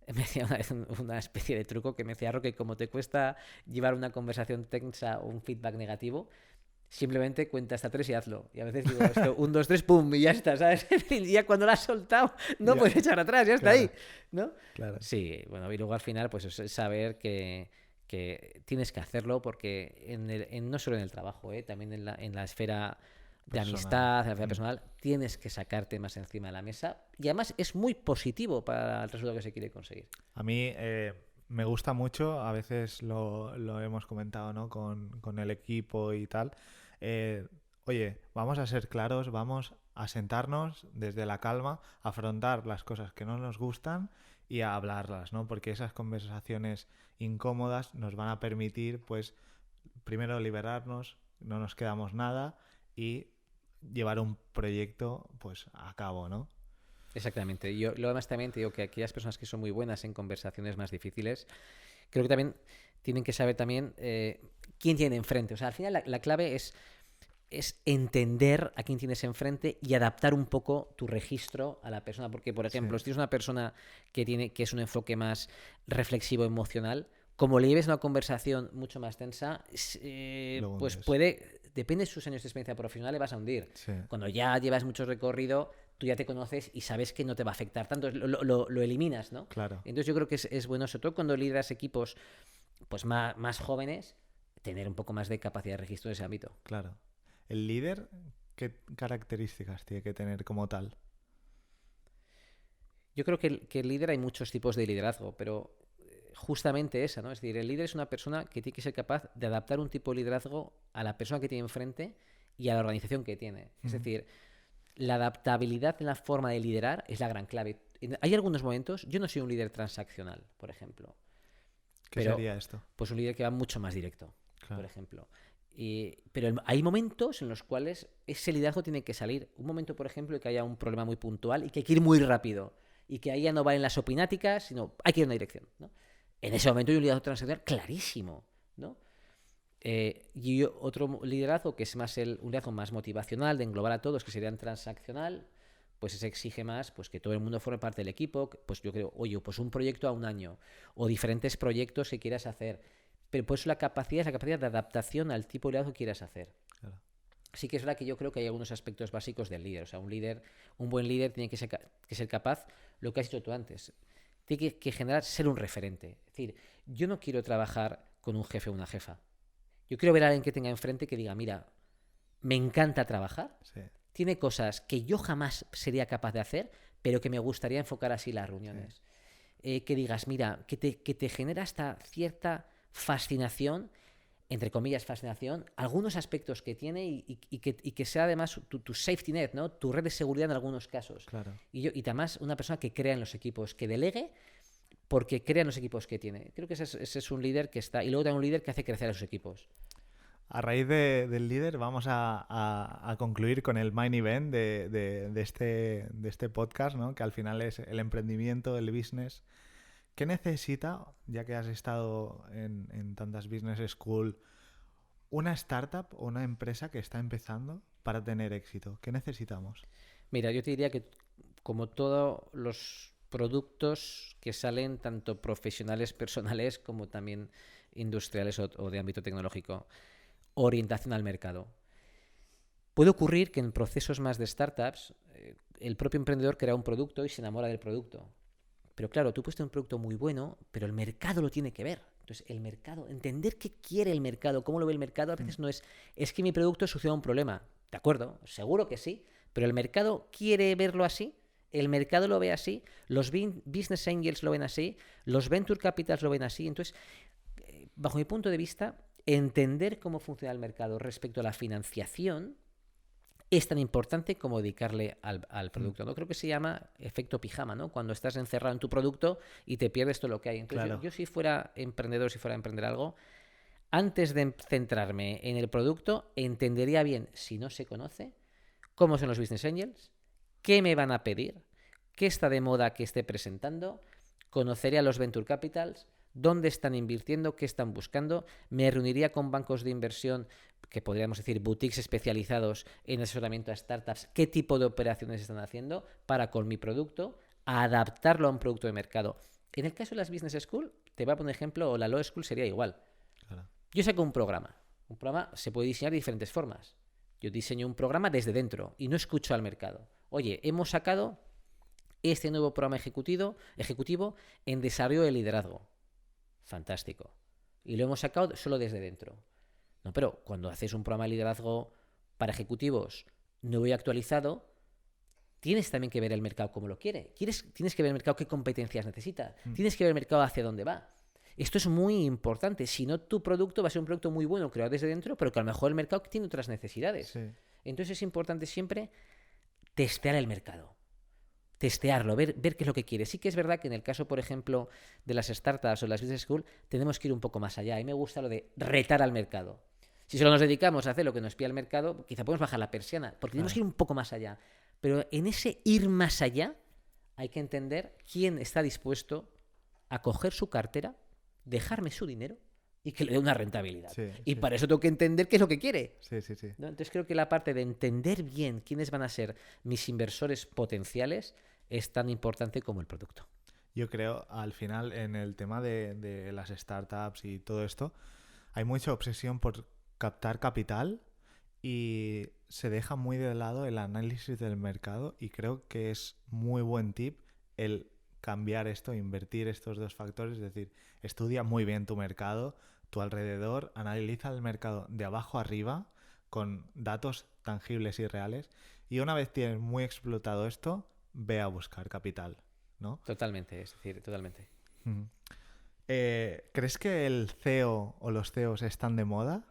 una vez una especie de truco que me decía, Roque, como te cuesta llevar una conversación tensa o un feedback negativo, simplemente cuenta hasta 3 y hazlo. Y a veces digo esto, 1, 2, 3, pum, y ya está, ¿sabes? Y ya cuando lo has soltado, no puedes echar atrás, ya está ahí, ¿no? Claro. Sí, bueno, y luego al final, pues es saber que tienes que hacerlo, porque no solo en el trabajo, también en la esfera de amistad, en la esfera personal, tienes que sacarte más encima de la mesa, y además es muy positivo para el resultado que se quiere conseguir. A mí me gusta mucho, a veces lo hemos comentado, ¿no? con el equipo y tal. Oye, vamos a ser claros, vamos a sentarnos desde la calma, a afrontar las cosas que no nos gustan y a hablarlas, ¿no? Porque esas conversaciones incómodas nos van a permitir, pues, primero liberarnos, no nos quedamos nada y llevar un proyecto, pues, a cabo, ¿no? Exactamente. Yo lo demás también te digo que aquellas personas que son muy buenas en conversaciones más difíciles, creo que también tienen que saber también quién tiene enfrente. O sea, al final la clave es entender a quién tienes enfrente y adaptar un poco tu registro a la persona. Porque, por ejemplo, si tienes una persona que es un enfoque más reflexivo, emocional, como le lleves una conversación mucho más tensa, pues depende de sus años de experiencia profesional, le vas a hundir. Sí. Cuando ya llevas mucho recorrido, tú ya te conoces y sabes que no te va a afectar tanto, lo eliminas, ¿no? Claro. Entonces yo creo que es bueno, sobre todo cuando lideras equipos pues más jóvenes, tener un poco más de capacidad de registro en ese ámbito. Claro. ¿El líder qué características tiene que tener como tal? Yo creo que el líder, hay muchos tipos de liderazgo, pero justamente esa, ¿no? Es decir, el líder es una persona que tiene que ser capaz de adaptar un tipo de liderazgo a la persona que tiene enfrente y a la organización que tiene. Es decir, la adaptabilidad en la forma de liderar es la gran clave. Hay algunos momentos, yo no soy un líder transaccional, por ejemplo. ¿Qué sería esto? Pues un líder que va mucho más directo, claro. por ejemplo. Pero hay momentos en los cuales ese liderazgo tiene que salir. Un momento, por ejemplo, en que haya un problema muy puntual y que hay que ir muy rápido. Y que ahí ya no valen las opináticas, sino hay que ir en una dirección, ¿no? En ese momento hay un liderazgo transaccional clarísimo, ¿no? Y otro liderazgo que es más un liderazgo más motivacional, de englobar a todos, que sería transaccional, pues se exige más pues que todo el mundo forme parte del equipo, pues yo creo, oye, pues un proyecto a un año, o diferentes proyectos que quieras hacer. Pero pues la capacidad de adaptación al tipo de liderazgo que quieras hacer. Claro. Sí que es verdad que yo creo que hay algunos aspectos básicos del líder. O sea, un buen líder tiene que ser capaz, lo que has dicho tú antes, tiene que generar ser un referente. Es decir, yo no quiero trabajar con un jefe o una jefa. Yo quiero ver a alguien que tenga enfrente que diga, mira, me encanta trabajar, Sí. tiene cosas que yo jamás sería capaz de hacer, pero que me gustaría enfocar así las reuniones. Sí. Que digas, mira, que te genera hasta cierta fascinación, entre comillas fascinación, algunos aspectos que tiene y que sea además tu safety net, ¿no? Tu red de seguridad en algunos casos. Claro. Y además una persona que crea en los equipos, que delegue porque crea en los equipos que tiene. Creo que ese es un líder que está... Y luego también un líder que hace crecer a sus equipos. A raíz del líder vamos a concluir con el main event de este podcast, ¿no? Que al final es el emprendimiento, el business. ¿Qué necesita, ya que has estado en tantas business school, una startup o una empresa que está empezando para tener éxito? ¿Qué necesitamos? Mira, yo te diría que como todos los productos que salen, tanto profesionales, personales, como también industriales o de ámbito tecnológico, orientación al mercado. Puede ocurrir que en procesos más de startups, el propio emprendedor crea un producto y se enamora del producto. Pero claro, tú puedes tener un producto muy bueno, pero el mercado lo tiene que ver. Entonces, el mercado, entender qué quiere el mercado, cómo lo ve el mercado, a veces no es que mi producto soluciona un problema. ¿De acuerdo? Seguro que sí, pero el mercado quiere verlo así, el mercado lo ve así, los business angels lo ven así, los venture capitals lo ven así. Entonces, bajo mi punto de vista, entender cómo funciona el mercado respecto a la financiación es tan importante como dedicarle al producto, ¿no? Creo que se llama efecto pijama, ¿no? Cuando estás encerrado en tu producto y te pierdes todo lo que hay. Entonces, claro. yo si fuera emprendedor, si fuera a emprender algo, antes de centrarme en el producto, entendería bien, si no se conoce, cómo son los business angels, qué me van a pedir, qué está de moda que esté presentando, conocería a los venture capitals, dónde están invirtiendo, qué están buscando, me reuniría con bancos de inversión, que podríamos decir boutiques especializados en asesoramiento a startups, qué tipo de operaciones están haciendo para con mi producto, adaptarlo a un producto de mercado. En el caso de las business school, te voy a poner un ejemplo, o la law school sería igual. Claro. Yo saco un programa se puede diseñar de diferentes formas. Yo diseño un programa desde dentro y no escucho al mercado. Oye, hemos sacado este nuevo programa ejecutivo en desarrollo de liderazgo. Fantástico. Y lo hemos sacado solo desde dentro. No, pero cuando haces un programa de liderazgo para ejecutivos nuevo y actualizado, tienes también que ver el mercado como lo quiere. Tienes que ver el mercado qué competencias necesita. Tienes que ver el mercado hacia dónde va. Esto es muy importante. Si no, tu producto va a ser un producto muy bueno creado desde dentro, pero que a lo mejor el mercado tiene otras necesidades. Sí. Entonces es importante siempre testear el mercado. Testearlo, ver qué es lo que quiere. Sí que es verdad que en el caso, por ejemplo, de las startups o las business school, tenemos que ir un poco más allá. A mí me gusta lo de retar al mercado. Si solo nos dedicamos a hacer lo que nos pide el mercado, quizá podemos bajar la persiana, porque tenemos que ir un poco más allá. Pero en ese ir más allá, hay que entender quién está dispuesto a coger su cartera, dejarme su dinero y que le dé una rentabilidad. Y para eso tengo que entender qué es lo que quiere. Sí. ¿No? Entonces creo que la parte de entender bien quiénes van a ser mis inversores potenciales es tan importante como el producto. Yo creo, al final, en el tema de las startups y todo esto, hay mucha obsesión por captar capital y se deja muy de lado el análisis del mercado, y creo que es muy buen tip el cambiar esto, invertir estos dos factores, es decir, estudia muy bien tu mercado, tu alrededor, analiza el mercado de abajo arriba con datos tangibles y reales, y una vez tienes muy explotado esto, ve a buscar capital, ¿no? Totalmente, es decir, totalmente. ¿Crees que el CEO o los CEOs están de moda?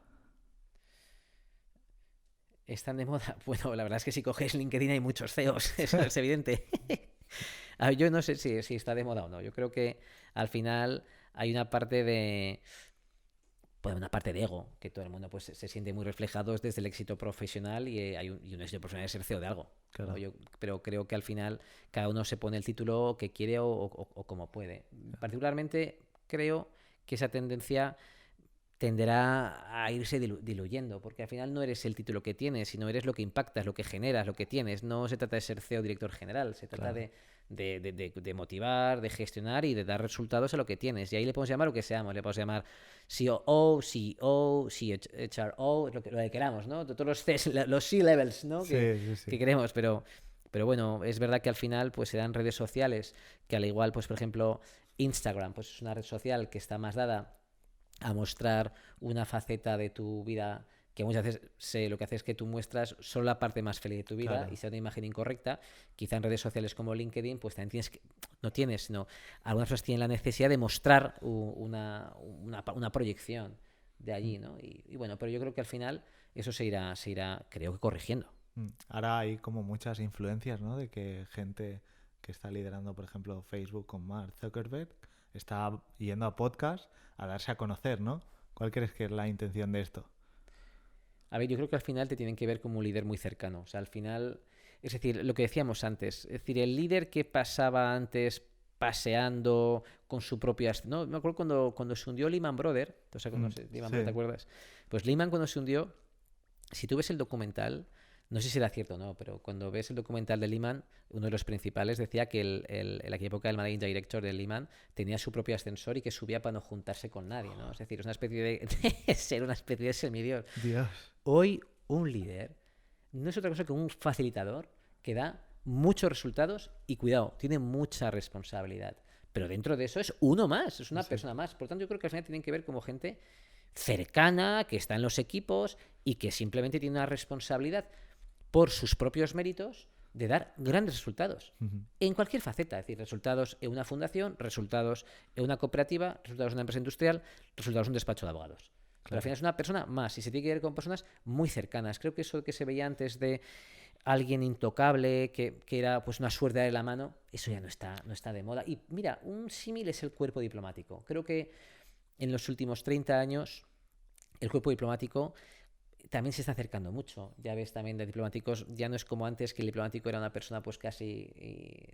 ¿Están de moda? Bueno, la verdad es que si coges LinkedIn hay muchos CEOs, eso es evidente. Yo no sé si está de moda o no. Yo creo que al final hay una parte de... una parte de ego, que todo el mundo pues se siente muy reflejado desde el éxito profesional, y hay un éxito profesional es ser CEO de algo. Claro. ¿No? Pero creo que al final cada uno se pone el título que quiere o como puede. Particularmente creo que esa tendencia tenderá a irse diluyendo, porque al final no eres el título que tienes, sino eres lo que impactas, lo que generas, lo que tienes. No se trata de ser CEO, director general, se trata Claro. de motivar, de gestionar y de dar resultados a lo que tienes. Y ahí le podemos llamar lo que seamos, le podemos llamar COO, CEO, CHRO, lo que queramos, ¿no? Todos los C-levels, ¿no? Sí, sí, Que sí. queremos, pero bueno, es verdad que al final pues se dan redes sociales que al igual, pues por ejemplo, Instagram, pues es una red social que está más dada a mostrar una faceta de tu vida que muchas veces lo que hace es que tú muestras solo la parte más feliz de tu vida y Claro. sea una imagen incorrecta. Quizá en redes sociales como LinkedIn, pues también no tienes, sino algunas personas tienen la necesidad de mostrar una proyección de allí, ¿no? Y bueno, pero yo creo que al final eso se irá, creo que corrigiendo. Ahora hay como muchas influencias, ¿no? De que gente que está liderando, por ejemplo, Facebook con Mark Zuckerberg, está yendo a podcast a darse a conocer, ¿no? ¿Cuál crees que es la intención de esto? A ver, yo creo que al final te tienen que ver como un líder muy cercano. O sea, al final, es decir, lo que decíamos antes, es decir, el líder que pasaba antes paseando con su propia... No, me acuerdo cuando se hundió Lehman Brothers, o sea, no sé, Lehman Brothers, ¿te Sí, acuerdas? Pues Lehman cuando se hundió, si tú ves el documental, no sé si era cierto o no, pero cuando ves el documental de Lehman, uno de los principales decía que en la época del managing director de Lehman tenía su propio ascensor y que subía para no juntarse con nadie, ¿no? Es decir, es una especie de ser una especie de semidios. Dios. Hoy un líder no es otra cosa que un facilitador que da muchos resultados y cuidado, tiene mucha responsabilidad. Pero dentro de eso es uno más, es una Sí. persona más. Por tanto, yo creo que al final tienen que ver como gente cercana, que está en los equipos y que simplemente tiene una responsabilidad por sus propios méritos de dar grandes resultados Ujú. en cualquier faceta, es decir, resultados en una fundación, resultados en una cooperativa, resultados en una empresa industrial, resultados en un despacho de abogados. Pero al Claro. final es una persona más y se tiene que ver con personas muy cercanas. Creo que eso que se veía antes de alguien intocable, que era pues una suerte de la mano, eso ya no está de moda. Y mira, un símil es el cuerpo diplomático. Creo que en los últimos 30 años el cuerpo diplomático también se está acercando mucho. Ya ves también de diplomáticos, ya no es como antes que el diplomático era una persona pues casi,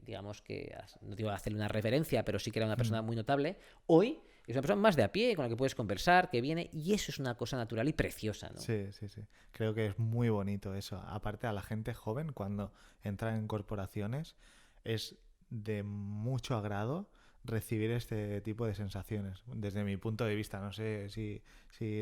digamos que, no digo hacerle una reverencia, pero sí que era una persona Mm. muy notable. Hoy es una persona más de a pie, con la que puedes conversar, que viene, y eso es una cosa natural y preciosa, ¿no? Sí, sí, sí. Creo que es muy bonito eso. Aparte, a la gente joven, cuando entra en corporaciones, es de mucho agrado recibir este tipo de sensaciones. Desde mi punto de vista, no sé si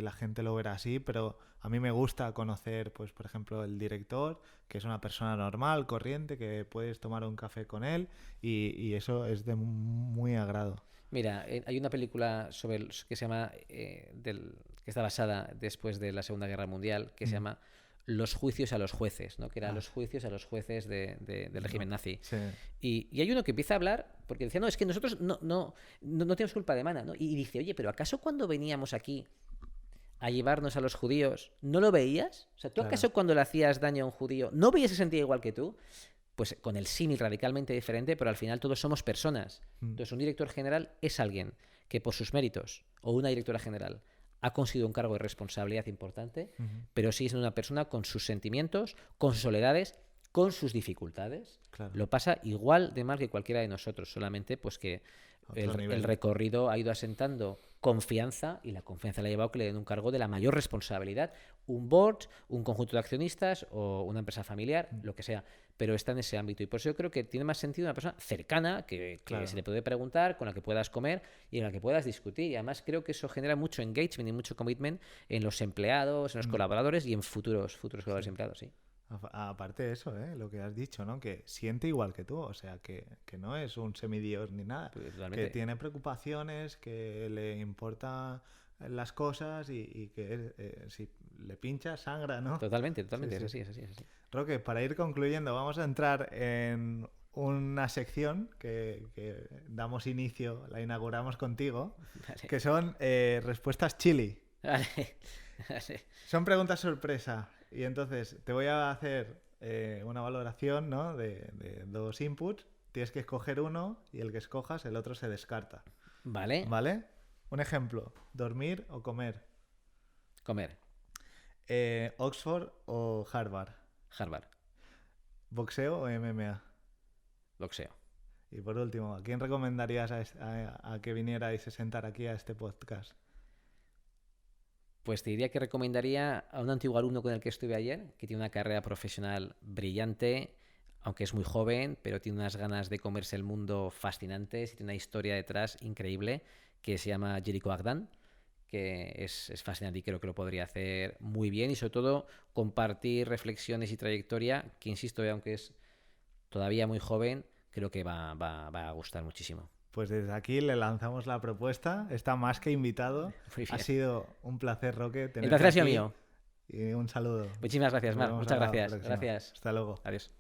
la gente lo verá así, pero a mí me gusta conocer, pues, por ejemplo, el director, que es una persona normal, corriente, que puedes tomar un café con él y eso es de muy agrado. Mira, hay una película que se llama, que está basada después de la Segunda Guerra Mundial, que se Mm. llama Los juicios a los jueces, ¿no? Que eran Ah, los juicios a los jueces del no. régimen nazi. Sí, Y hay uno que empieza a hablar, porque decía, no, es que nosotros no tenemos culpa de mana, ¿no? Y dice, oye, pero ¿acaso cuando veníamos aquí a llevarnos a los judíos, no lo veías? O sea, ¿tú claro. acaso cuando le hacías daño a un judío, no veías que se sentía igual que tú? Pues con el símil radicalmente diferente, pero al final todos somos personas. Mm. Entonces, un director general es alguien que por sus méritos, o una directora general, ha conseguido un cargo de responsabilidad importante, Ujú. pero sigue siendo una persona con sus sentimientos, con sus soledades, con sus dificultades. Claro. Lo pasa igual de mal que cualquiera de nosotros, solamente pues que A otro el nivel. recorrido ha ido asentando confianza y la confianza le ha llevado a que le den un cargo de la mayor responsabilidad, un board, un conjunto de accionistas o una empresa familiar, Mm. lo que sea, pero está en ese ámbito y por eso yo creo que tiene más sentido una persona cercana que se Claro. le puede preguntar, con la que puedas comer y en la que puedas discutir y además creo que eso genera mucho engagement y mucho commitment en los empleados, en los Mm. colaboradores y en futuros Sí. colaboradores y empleados, sí. Aparte de eso, lo que has dicho, ¿no? Que siente igual que tú, o sea, que no es un semidios ni nada, Pues, que totalmente. tiene preocupaciones, que le importan las cosas y que si le pincha, sangra, ¿no? Totalmente, Sí, totalmente, es sí. así, es así, es así. Roque, para ir concluyendo, vamos a entrar en una sección que damos inicio, la inauguramos contigo, Vale, que son respuestas chili. vale, vale. Son preguntas sorpresa. Y entonces te voy a hacer una valoración, ¿no? De dos inputs. Tienes que escoger uno y el que escojas, el otro se descarta. Vale, ¿Vale? Un ejemplo. Dormir o comer. comer, Oxford o Harvard. Harvard, Boxeo o MMA. boxeo, Y por último, ¿a quién recomendarías a que viniera y se sentara aquí a este podcast? Pues te diría que recomendaría a un antiguo alumno con el que estuve ayer, que tiene una carrera profesional brillante, aunque es muy joven, pero tiene unas ganas de comerse el mundo fascinantes y tiene una historia detrás increíble, que se llama Jericho Agdan, que es fascinante y creo que lo podría hacer muy bien y sobre todo compartir reflexiones y trayectoria, que insisto, aunque es todavía muy joven, creo que va a gustar muchísimo. Pues desde aquí le lanzamos la propuesta. Está más que invitado. Muy Ha bien. sido un placer, Roque, El tenerte placer ha sido aquí. mío. Y un saludo. Muchísimas gracias, Nos Mar. vemos a Muchas la gracias. próxima. Gracias. Hasta luego. Adiós.